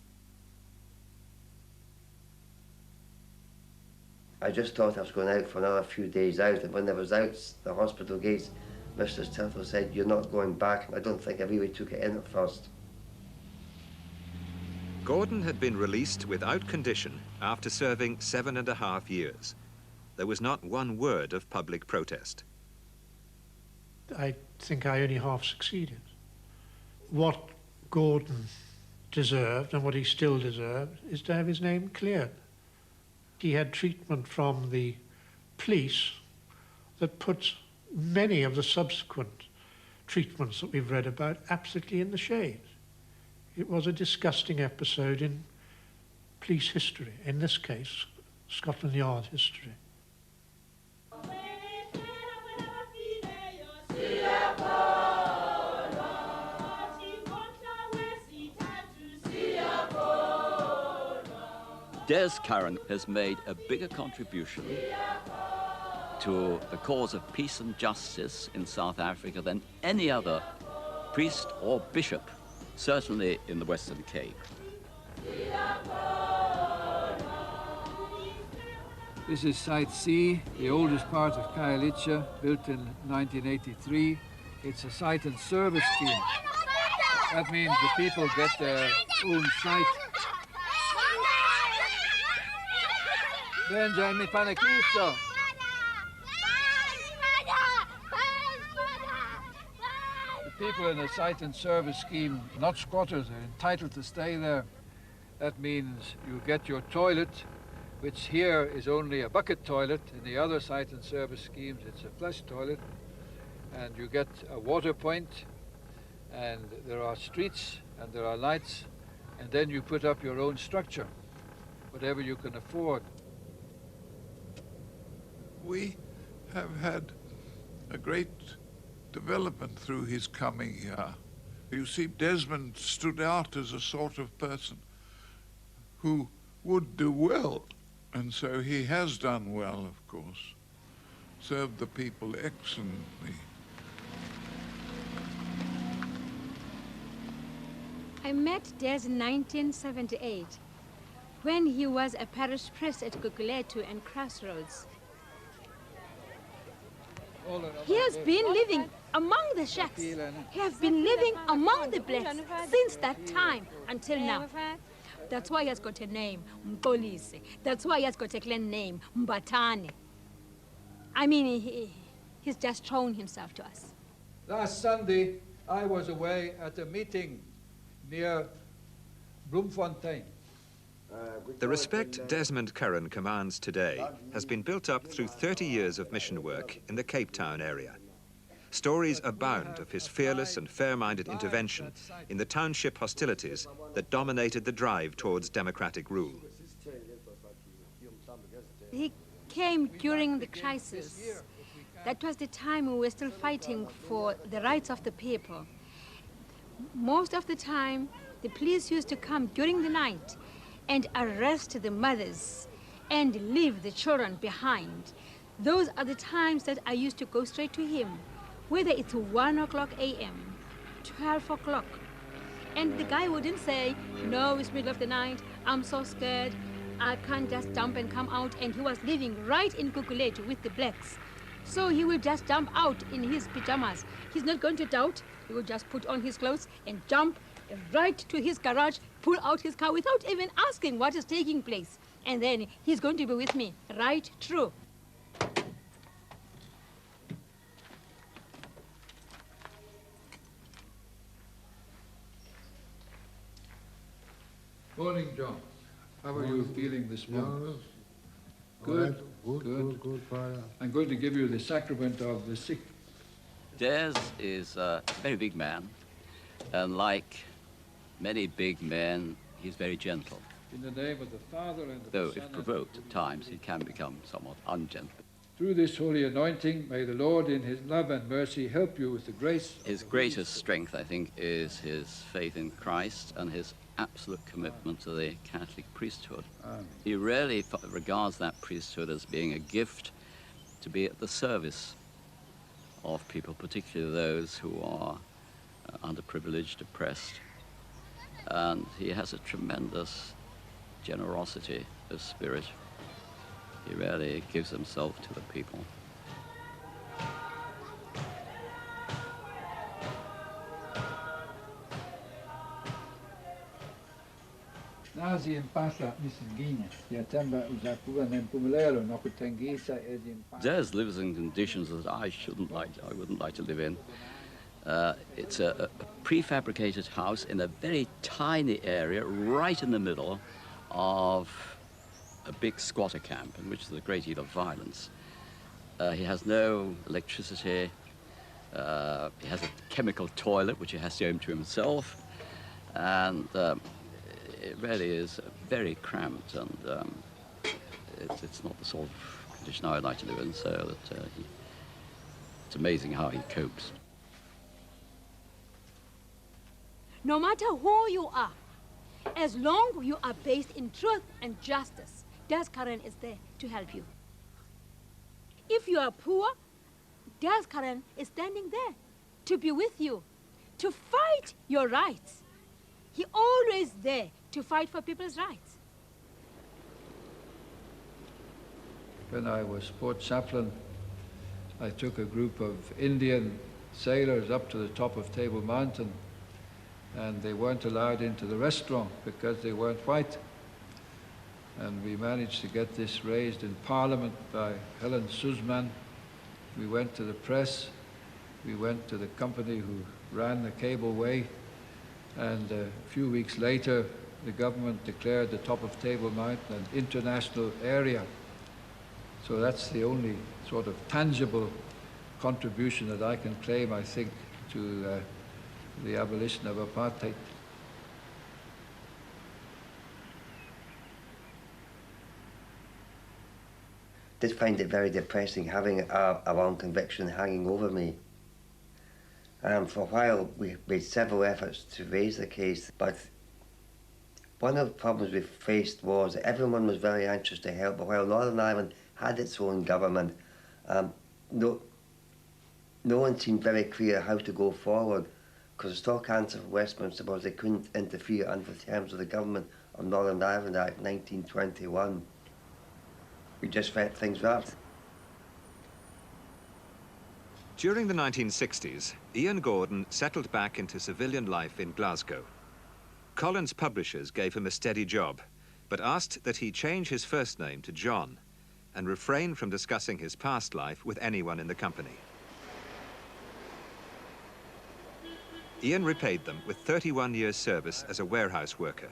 I just thought I was going out for another few days out, and when I was out the hospital gates, Mr. Turtle said, "You're not going back," and I don't think I really took it in at first. Gordon had been released without condition after serving 7.5 years. There was not one word of public protest. I think I only half succeeded. What Gordon deserved, and what he still deserved, is to have his name cleared. He had treatment from the police that puts many of the subsequent treatments that we've read about absolutely in the shade. It was a disgusting episode in police history, in this case, Scotland Yard history. Des Curran has made a bigger contribution to the cause of peace and justice in South Africa than any other priest or bishop, certainly in the Western Cape. This is Site C, the oldest part of Khayelitsha, built in 1983. It's a site and service scheme. That means the people get their own site. Benjamin Panakisto. The people in a site and service scheme, not squatters, are entitled to stay there. That means you get your toilet, which here is only a bucket toilet. In the other site and service schemes, it's a flush toilet. And you get a water point, and there are streets, and there are lights, and then you put up your own structure, whatever you can afford. We have had a great development through his coming here. You see, Desmond stood out as a sort of person who would do well, and so he has done well, of course, served the people excellently. I met Des in 1978 when he was a parish priest at Guguletu and Crossroads. He has been living among the shacks. He has been living among the blacks since that time until now. That's why he has got a name, Mkolisi. That's why he has got a clan name, Mbatane. I mean, he's just shown himself to us. Last Sunday, I was away at a meeting near Bloemfontein. The respect Desmond Curran commands today has been built up through 30 years of mission work in the Cape Town area. Stories abound of his fearless and fair-minded intervention in the township hostilities that dominated the drive towards democratic rule. He came during the crisis. That was the time we were still fighting for the rights of the people. Most of the time, the police used to come during the night and arrest the mothers and leave the children behind. Those are the times that I used to go straight to him, whether it's 1 o'clock a.m., 12 o'clock. And the guy wouldn't say, no, it's middle of the night, I'm so scared, I can't just jump and come out. And he was living right in Guguletu with the blacks. So he will just jump out in his pajamas. He's not going to doubt. He will just put on his clothes and jump right to his garage, pull out his car without even asking what is taking place. And then he's going to be with me right through. Morning, John. How are you feeling this morning? Good, good. I'm going to give you the sacrament of the sick. Des is a very big man, and like many big men, he's very gentle. In the name of the Father and of Though, the Son if provoked at times, he can become somewhat ungentle. Through this holy anointing, may the Lord in his love and mercy help you with the grace. His greatest strength, I think, is his faith in Christ and his absolute commitment to the Catholic priesthood. He really regards that priesthood as being a gift to be at the service of people, particularly those who are underprivileged, oppressed. And he has a tremendous generosity of spirit. He really gives himself to the people. Des lives in conditions that I wouldn't like to live in. It's a prefabricated house in a very tiny area right in the middle of a big squatter camp in which there's a great deal of violence. He has no electricity. He has a chemical toilet which he has to own to himself, and it really is very cramped, and it's not the sort of condition I'd like to live in, so that it's amazing how he copes. No matter who you are, as long as you are based in truth and justice, Des Curran is there to help you. If you are poor, Des Curran is standing there to be with you, to fight your rights. He always there to fight for people's rights. When I was port chaplain, I took a group of Indian sailors up to the top of Table Mountain, and they weren't allowed into the restaurant because they weren't white. And we managed to get this raised in Parliament by Helen Suzman. We went to the press. We went to the company who ran the cableway. And a few weeks later, the government declared the top of Table Mountain an international area. So that's the only sort of tangible contribution that I can claim, I think, to the abolition of apartheid. I did find it very depressing having a wrong conviction hanging over me. For a while, we made several efforts to raise the case, but one of the problems we faced was that everyone was very anxious to help, but while Northern Ireland had its own government, no one seemed very clear how to go forward. because the stock answer for Westminster was they couldn't interfere under the terms of the Government of Northern Ireland Act 1921. We just felt things wrapped. During the 1960s, Ian Gordon settled back into civilian life in Glasgow. Collins publishers gave him a steady job, but asked that he change his first name to John and refrain from discussing his past life with anyone in the company. Ian repaid them with 31 years' service as a warehouse worker,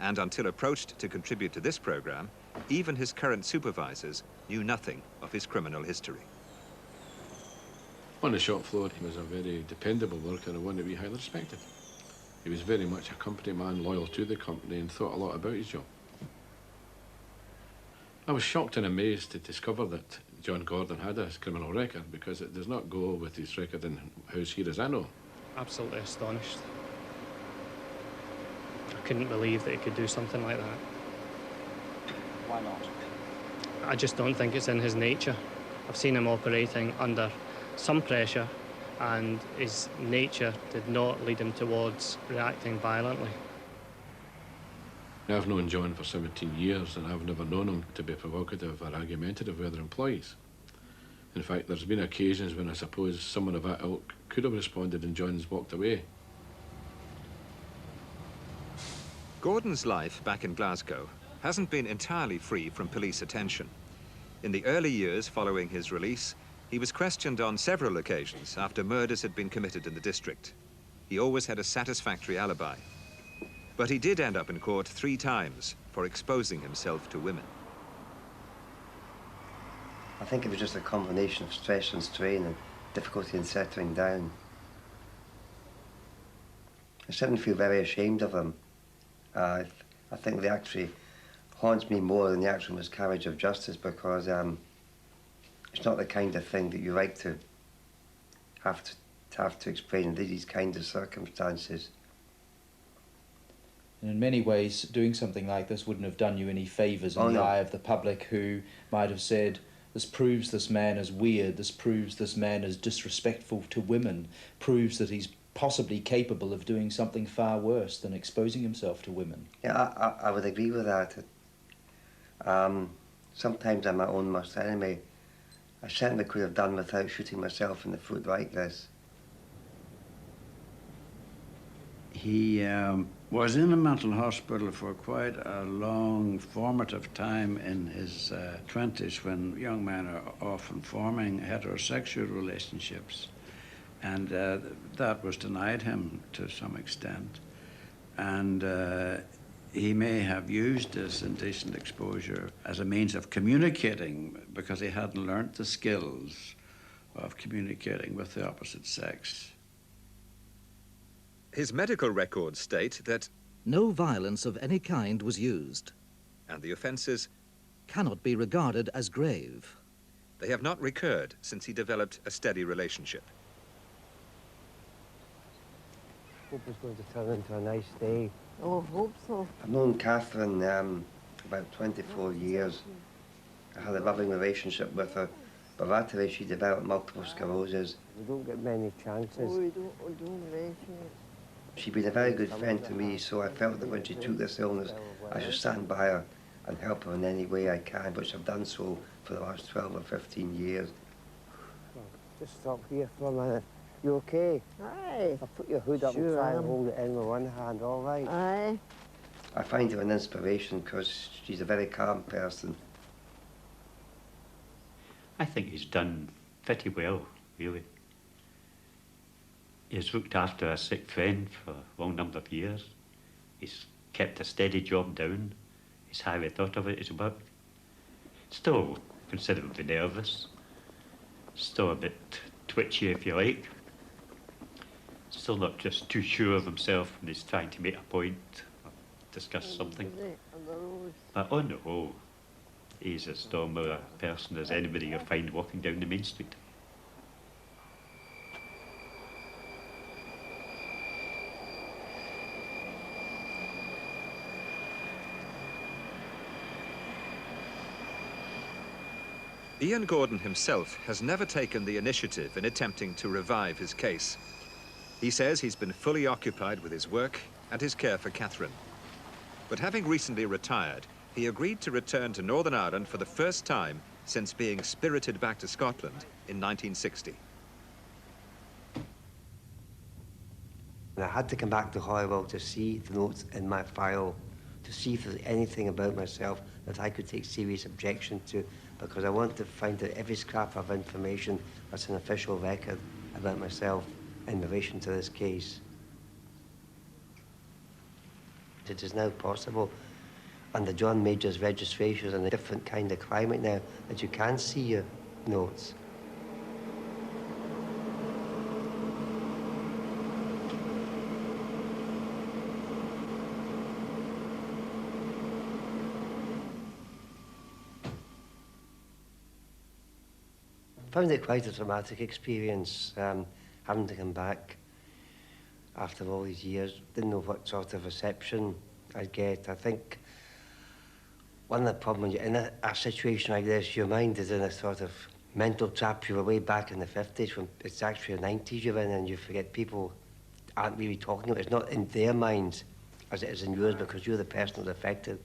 and until approached to contribute to this program, even his current supervisors knew nothing of his criminal history. On the shop floor, he was a very dependable worker and one that we highly respected. He was very much a company man, loyal to the company, and thought a lot about his job. I was shocked and amazed to discover that John Gordon had a criminal record, because it does not go with his record in house here as I know. Absolutely astonished. I couldn't believe that he could do something like that. Why not? I just don't think it's in his nature. I've seen him operating under some pressure, and his nature did not lead him towards reacting violently. I've known John for 17 years, and I've never known him to be provocative or argumentative with other employees. In fact, there's been occasions when I suppose someone of that ilk could have responded and John's walked away. Gordon's life back in Glasgow hasn't been entirely free from police attention. In the early years following his release, he was questioned on several occasions after murders had been committed in the district. He always had a satisfactory alibi. But he did end up in court 3 times for exposing himself to women. I think it was just a combination of stress and strain and difficulty in settling down. I certainly feel very ashamed of him. I think they actually haunts me more than the actual miscarriage of justice, because it's not the kind of thing that you like to have to explain in these kinds of circumstances. And in many ways, doing something like this wouldn't have done you any favours in the eye of the public, who might have said, this proves this man is weird, this proves this man is disrespectful to women, proves that he's possibly capable of doing something far worse than exposing himself to women. Yeah, I would agree with that. Sometimes I'm my own worst enemy. I certainly could have done without shooting myself in the foot like this. He was in a mental hospital for quite a long formative time in his 20s, when young men are often forming heterosexual relationships. And that was denied him to some extent. And he may have used this indecent exposure as a means of communicating, because he hadn't learnt the skills of communicating with the opposite sex. His medical records state that no violence of any kind was used, and the offences cannot be regarded as grave. They have not recurred since he developed a steady relationship. Hope it's going to turn into a nice day. Oh, I hope so. I've known Catherine about 24 years. I had a loving relationship with her, but latterly she developed multiple sclerosis. We don't get many chances. Oh, we don't race it. She'd been a very good friend to me, so I felt that when she took this illness, I should stand by her and help her in any way I can, which I've done so for the last 12 or 15 years. Well, just stop here for a minute. You okay? Aye. I'll put your hood up and try and hold it in with one hand, all right? Aye. I find her an inspiration because she's a very calm person. I think he's done pretty well, really. He's looked after a sick friend for a long number of years. He's kept a steady job down. He's highly thought of it, his work. Still considerably nervous. Still a bit twitchy, if you like. Still not just too sure of himself when he's trying to make a point or discuss something. But on the whole, he's as normal a person as anybody you'll find walking down the main street. Ian Gordon himself has never taken the initiative in attempting to revive his case. He says he's been fully occupied with his work and his care for Catherine. But having recently retired, he agreed to return to Northern Ireland for the first time since being spirited back to Scotland in 1960. I had to come back to Hollywell to see the notes in my file, to see if there's anything about myself that I could take serious objection to, because I want to find out every scrap of information that's an official record about myself in relation to this case. It is now possible, under John Major's registrations and a different kind of climate now, that you can see your notes. I found it quite a traumatic experience, having to come back after all these years. Didn't know what sort of reception I'd get. I think one of the problems in a situation like this, your mind is in a sort of mental trap. You were way back in the 50s, when it's actually the 90s you're in, and you forget people aren't really talking about it. It's not in their minds as it is in yours, because you're the person that's affected.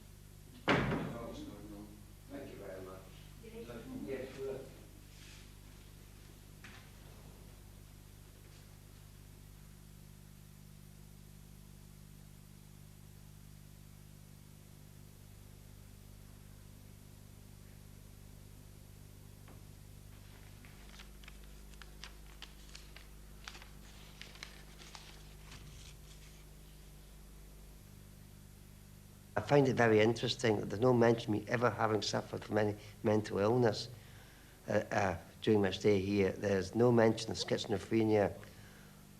I find it very interesting that there's no mention of me ever having suffered from any mental illness during my stay here. There's no mention of schizophrenia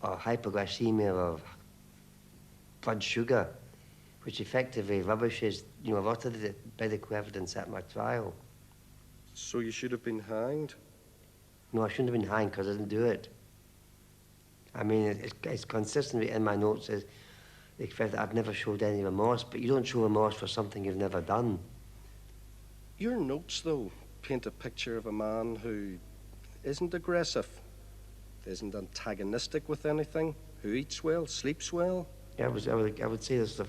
or hypoglycemia or blood sugar, which effectively rubbishes, a lot of the medical evidence at my trial. So you should have been hanged? No, I shouldn't have been hanged because I didn't do it. I mean, it's consistently in my notes is the fact that I've never showed any remorse, but you don't show remorse for something you've never done. Your notes, though, paint a picture of a man who isn't aggressive, isn't antagonistic with anything, who eats well, sleeps well. Yeah, I would say this is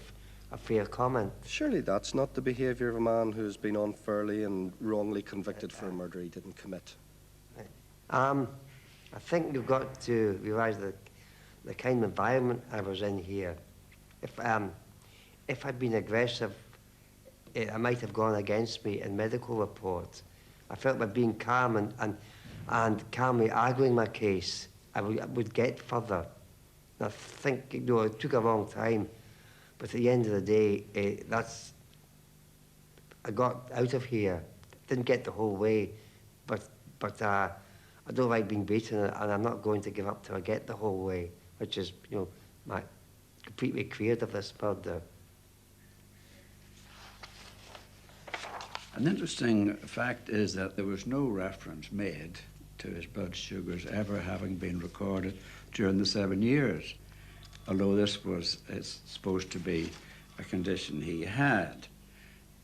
a fair comment. Surely that's not the behaviour of a man who's been unfairly and wrongly convicted for a murder he didn't commit. I think you've got to realise the kind of environment I was in here. If I'd been aggressive, it might have gone against me in medical reports. I felt by being calm and calmly arguing my case, I would get further. And I think, it took a long time, but at the end of the day, I got out of here. Didn't get the whole way, but I don't like being beaten, and I'm not going to give up till I get the whole way, which is, my completely cleared of this murder. An interesting fact is that there was no reference made to his blood sugars ever having been recorded during the 7 years, although this was supposed to be a condition he had.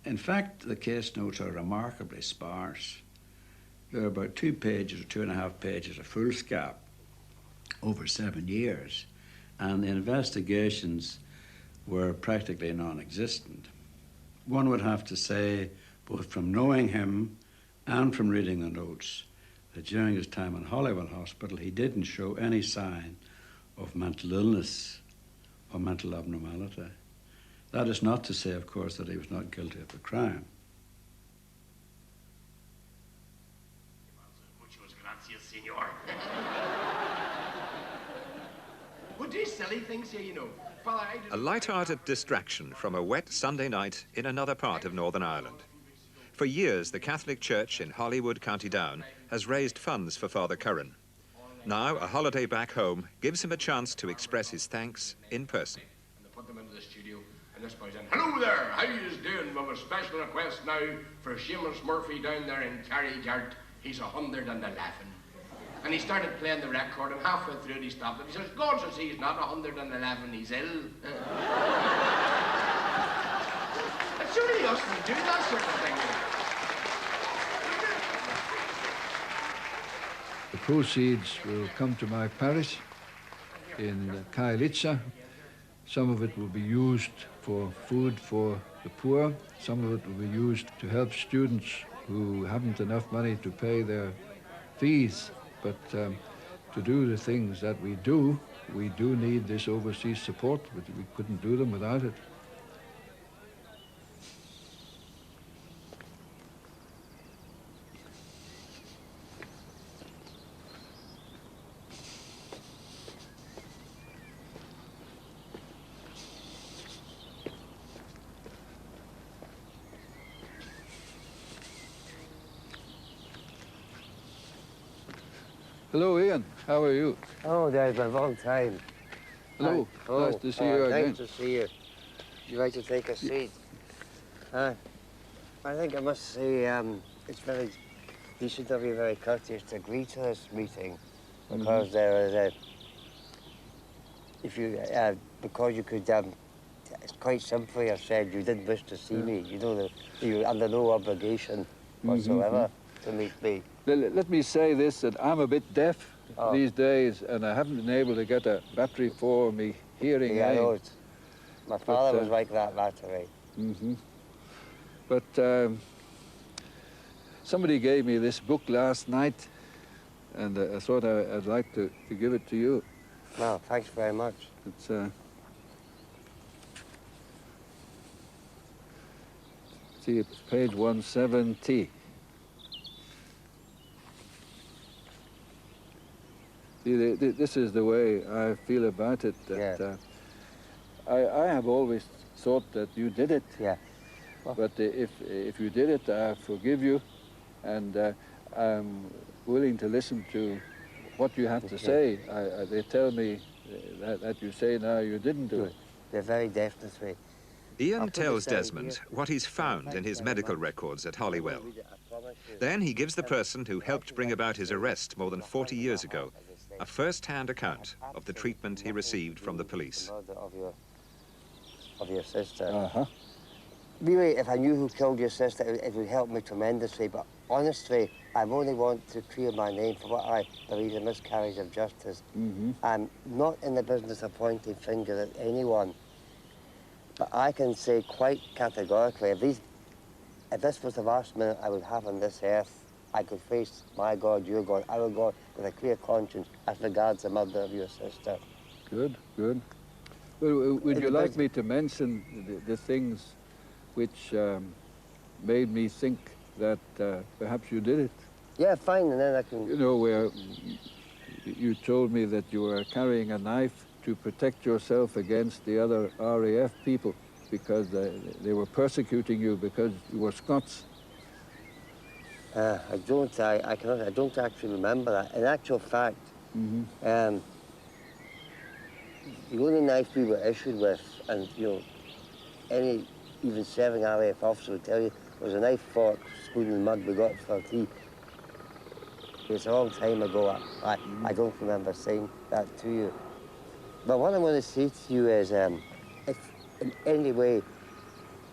In fact, the case notes are remarkably sparse. There are about 2 pages or 2.5 pages of foolscap over 7 years, and the investigations were practically non-existent. One would have to say, both from knowing him and from reading the notes, that during his time in Hollywell Hospital, he didn't show any sign of mental illness or mental abnormality. That is not to say, of course, that he was not guilty of a crime. Silly things here, A light-hearted distraction from a wet Sunday night in another part of Northern Ireland. For years, the Catholic Church in Holywood, County Down, has raised funds for Father Curran. Now, a holiday back home gives him a chance to express his thanks in person. And they put them into the studio, and this boy's in, "Hello there, how yous doing? We have a special request now for Seamus Murphy down there in Carrygart. He's 111. And he started playing the record, and halfway through it he stopped it. He says, "God says he's not 111, he's ill." And surely he doesn't do that sort of thing. The proceeds will come to my parish, in Kailica. Some of it will be used for food for the poor. Some of it will be used to help students who haven't enough money to pay their fees. But to do the things that we do need this overseas support. We couldn't do them without it. Hello, Ian. How are you? Oh, Desmond, long time. Hello. Oh, nice to see you again. Nice to see you. You like to take a seat? I think I must say it's very decent of you, very courteous to agree to this meeting, because there is a. If you, because you could, it's quite simple. You said you didn't wish to see me. You know that you're under no obligation whatsoever to meet me. Let me say this, that I'm a bit deaf these days, and I haven't been able to get a battery for me hearing aid. I know it. My father was like that battery. But somebody gave me this book last night, and I thought I'd like to give it to you. Well, thanks very much. It's see, it's page 170. See, this is the way I feel about it. That, I have always thought that you did it. Yeah. But if you did it, I forgive you, and I'm willing to listen to what you have to say. They tell me that you say now you didn't do it. They're very definitely. Ian tells Desmond what he's found in his medical records at Holywell. Then he gives the person who helped bring about his arrest more than 40 years ago a first-hand account of the treatment he received from the police. Of your sister. Really, if I knew who killed your sister, it would help me tremendously. But honestly, I only want to clear my name for what I believe is a miscarriage of justice. I'm not in the business of pointing fingers at anyone. But I can say quite categorically, if this was the last minute I would have on this earth, I could face my God, your God, our God, with a clear conscience as regards the murder of your sister. Good, good. Well, would you like me to mention the things which made me think that perhaps you did it? Yeah, fine, and then I can... You know, where you told me that you were carrying a knife to protect yourself against the other RAF people because they were persecuting you because you were Scots. I don't actually remember that. In actual fact, the only knife we were issued with, and you know, any even serving RAF officer would tell you, was a knife, fork, spoon and mug we got for tea. It's a long time ago. I don't remember saying that to you. But what I want to say to you is, if in any way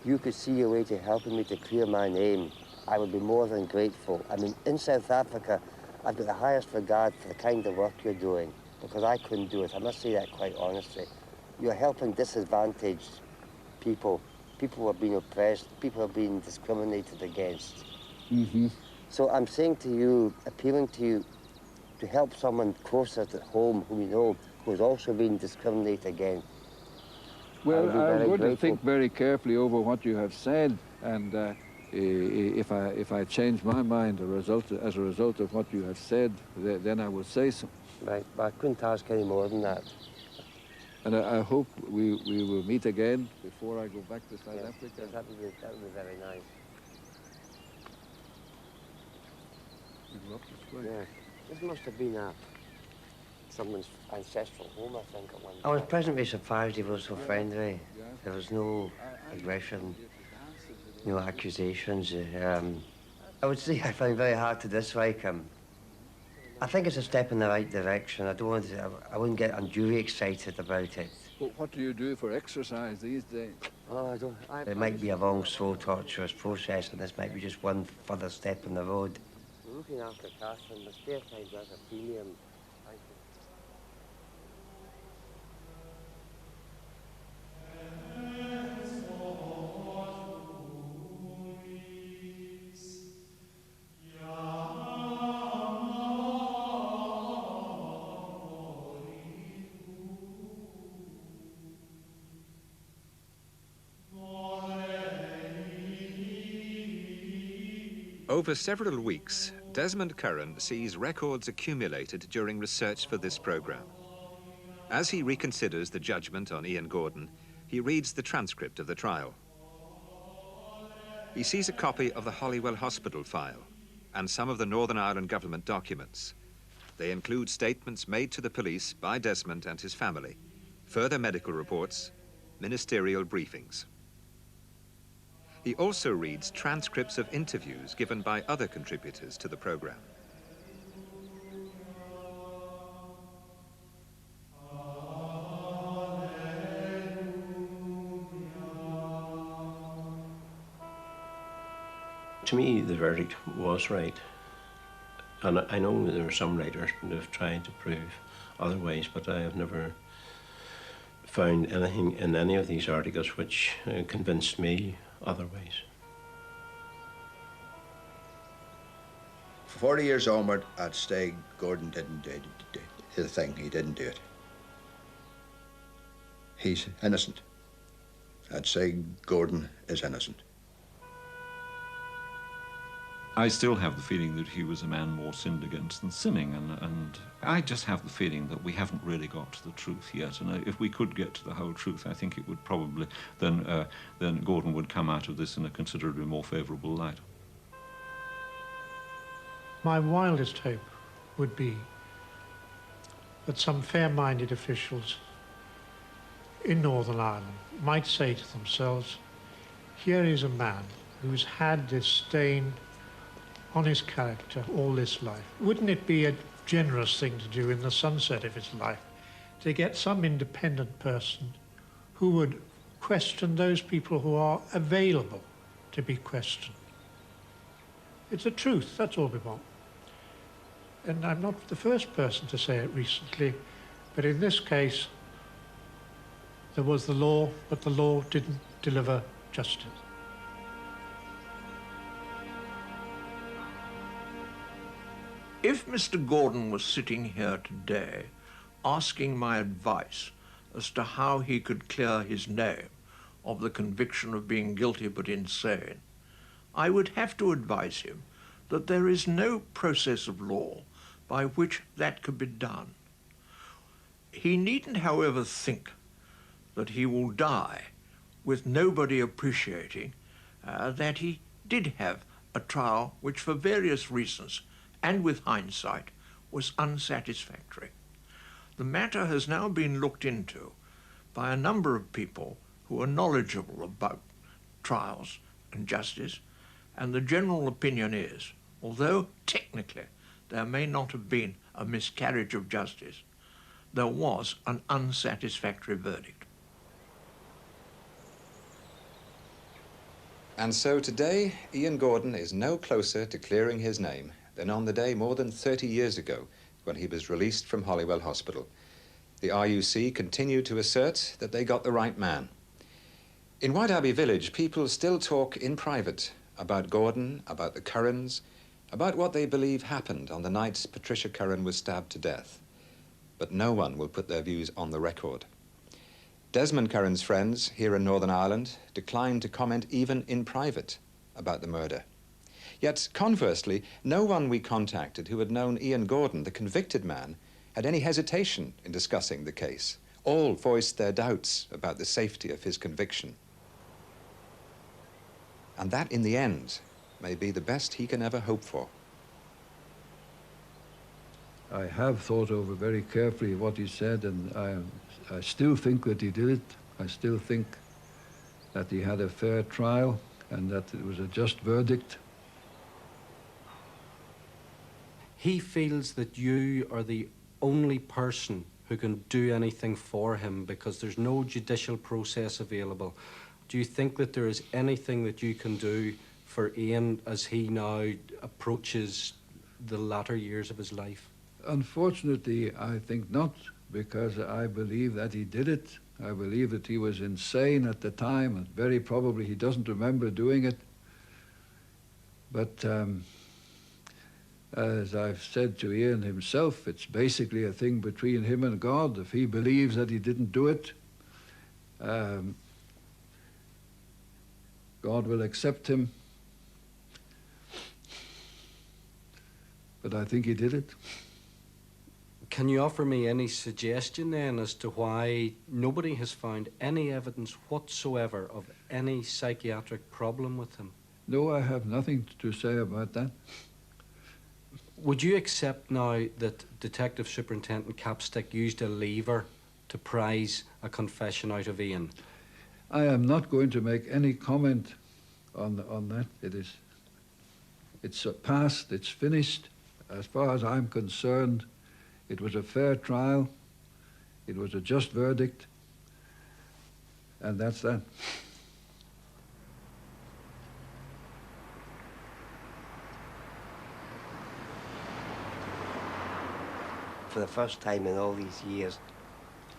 you could see your way to helping me to clear my name, I would be more than grateful. I mean, in South Africa, I've got the highest regard for the kind of work you're doing, because I couldn't do it. I must say that quite honestly. You're helping disadvantaged people, people who are being oppressed, people who are being discriminated against. So I'm saying to you, appealing to you, to help someone closer to home whom you know, who is also being discriminated against. Well, I'm going to think very carefully over what you have said, and if I change my mind as a result of what you have said, then I will say so. Right, but I couldn't ask any more than that. And I hope we will meet again before I go back to South Africa. That would be very nice. Yeah, this must have been someone's ancestral home, I think, at one time. I was presently surprised he was so friendly. There was no aggression, no accusations. I would say I find it very hard to dislike him. I think it's a step in the right direction. I wouldn't get unduly excited about it. Well, what do you do for exercise these days? Oh, I don't... It might be a long, slow, torturous process, and this might be just one further step in the road. Looking after Catherine, my spare time has a premium. Over several weeks, Desmond Curran sees records accumulated during research for this program. As he reconsiders the judgment on Ian Gordon, he reads the transcript of the trial. He sees a copy of the Holywell Hospital file and some of the Northern Ireland government documents. They include statements made to the police by Desmond and his family, further medical reports, ministerial briefings. He also reads transcripts of interviews given by other contributors to the program. To me, the verdict was right. And I know there are some writers who have tried to prove otherwise, but I have never found anything in any of these articles which convinced me otherwise. For 40 years onward, I'd say Gordon didn't do the thing. He didn't do it. He's innocent. I'd say Gordon is innocent. I still have the feeling that he was a man more sinned against than sinning, and I just have the feeling that we haven't really got to the truth yet. And if we could get to the whole truth, I think it would probably, then Gordon would come out of this in a considerably more favourable light. My wildest hope would be that some fair-minded officials in Northern Ireland might say to themselves, here is a man who's had this stain on his character all this life. Wouldn't it be a generous thing to do in the sunset of his life to get some independent person who would question those people who are available to be questioned? It's the truth, that's all we want. And I'm not the first person to say it recently, but in this case, there was the law, but the law didn't deliver justice. If Mr. Gordon was sitting here today asking my advice as to how he could clear his name of the conviction of being guilty but insane, I would have to advise him that there is no process of law by which that could be done. He needn't, however, think that he will die with nobody appreciating that he did have a trial which, for various reasons, and with hindsight, was unsatisfactory. The matter has now been looked into by a number of people who are knowledgeable about trials and justice, and the general opinion is, although technically there may not have been a miscarriage of justice, there was an unsatisfactory verdict. And so today, Ian Gordon is no closer to clearing his name than on the day more than 30 years ago when he was released from Holywell Hospital. The RUC continue to assert that they got the right man. In Whiteabbey village, people still talk in private about Gordon, about the Currans, about what they believe happened on the night Patricia Curran was stabbed to death. But no one will put their views on the record. Desmond Curran's friends here in Northern Ireland declined to comment even in private about the murder. Yet, conversely, no one we contacted who had known Ian Gordon, the convicted man, had any hesitation in discussing the case. All voiced their doubts about the safety of his conviction. And that, in the end, may be the best he can ever hope for. I have thought over very carefully what he said, and I still think that he did it. I still think that he had a fair trial and that it was a just verdict. He feels that you are the only person who can do anything for him because there's no judicial process available. Do you think that there is anything that you can do for Ian as he now approaches the latter years of his life? Unfortunately, I think not, because I believe that he did it. I believe that he was insane at the time, and very probably he doesn't remember doing it. But as I've said to Ian himself, it's basically a thing between him and God. If he believes that he didn't do it, God will accept him. but I think he did it. Can you offer me any suggestion then as to why nobody has found any evidence whatsoever of any psychiatric problem with him? No, I have nothing to say about that. Would you accept now that Detective Superintendent Capstick used a lever to prise a confession out of Ian? I am not going to make any comment on that. It's past, it's finished. As far as I'm concerned, it was a fair trial, it was a just verdict, and that's that. For the first time in all these years,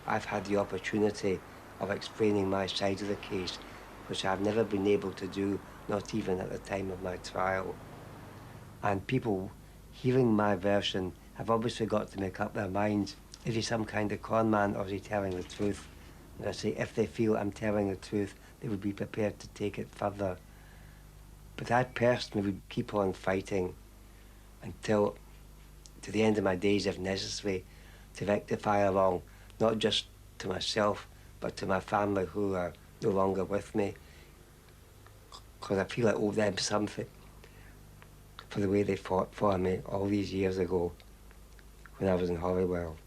I've had the opportunity of explaining my side of the case, which I've never been able to do, not even at the time of my trial. And people hearing my version have obviously got to make up their minds. Is he some kind of con man, or is he telling the truth? And I say, if they feel I'm telling the truth, they would be prepared to take it further. But I personally would keep on fighting until, to the end of my days if necessary, to rectify a wrong, not just to myself, but to my family who are no longer with me. Because I feel I owe them something for the way they fought for me all these years ago when I was in Holywell.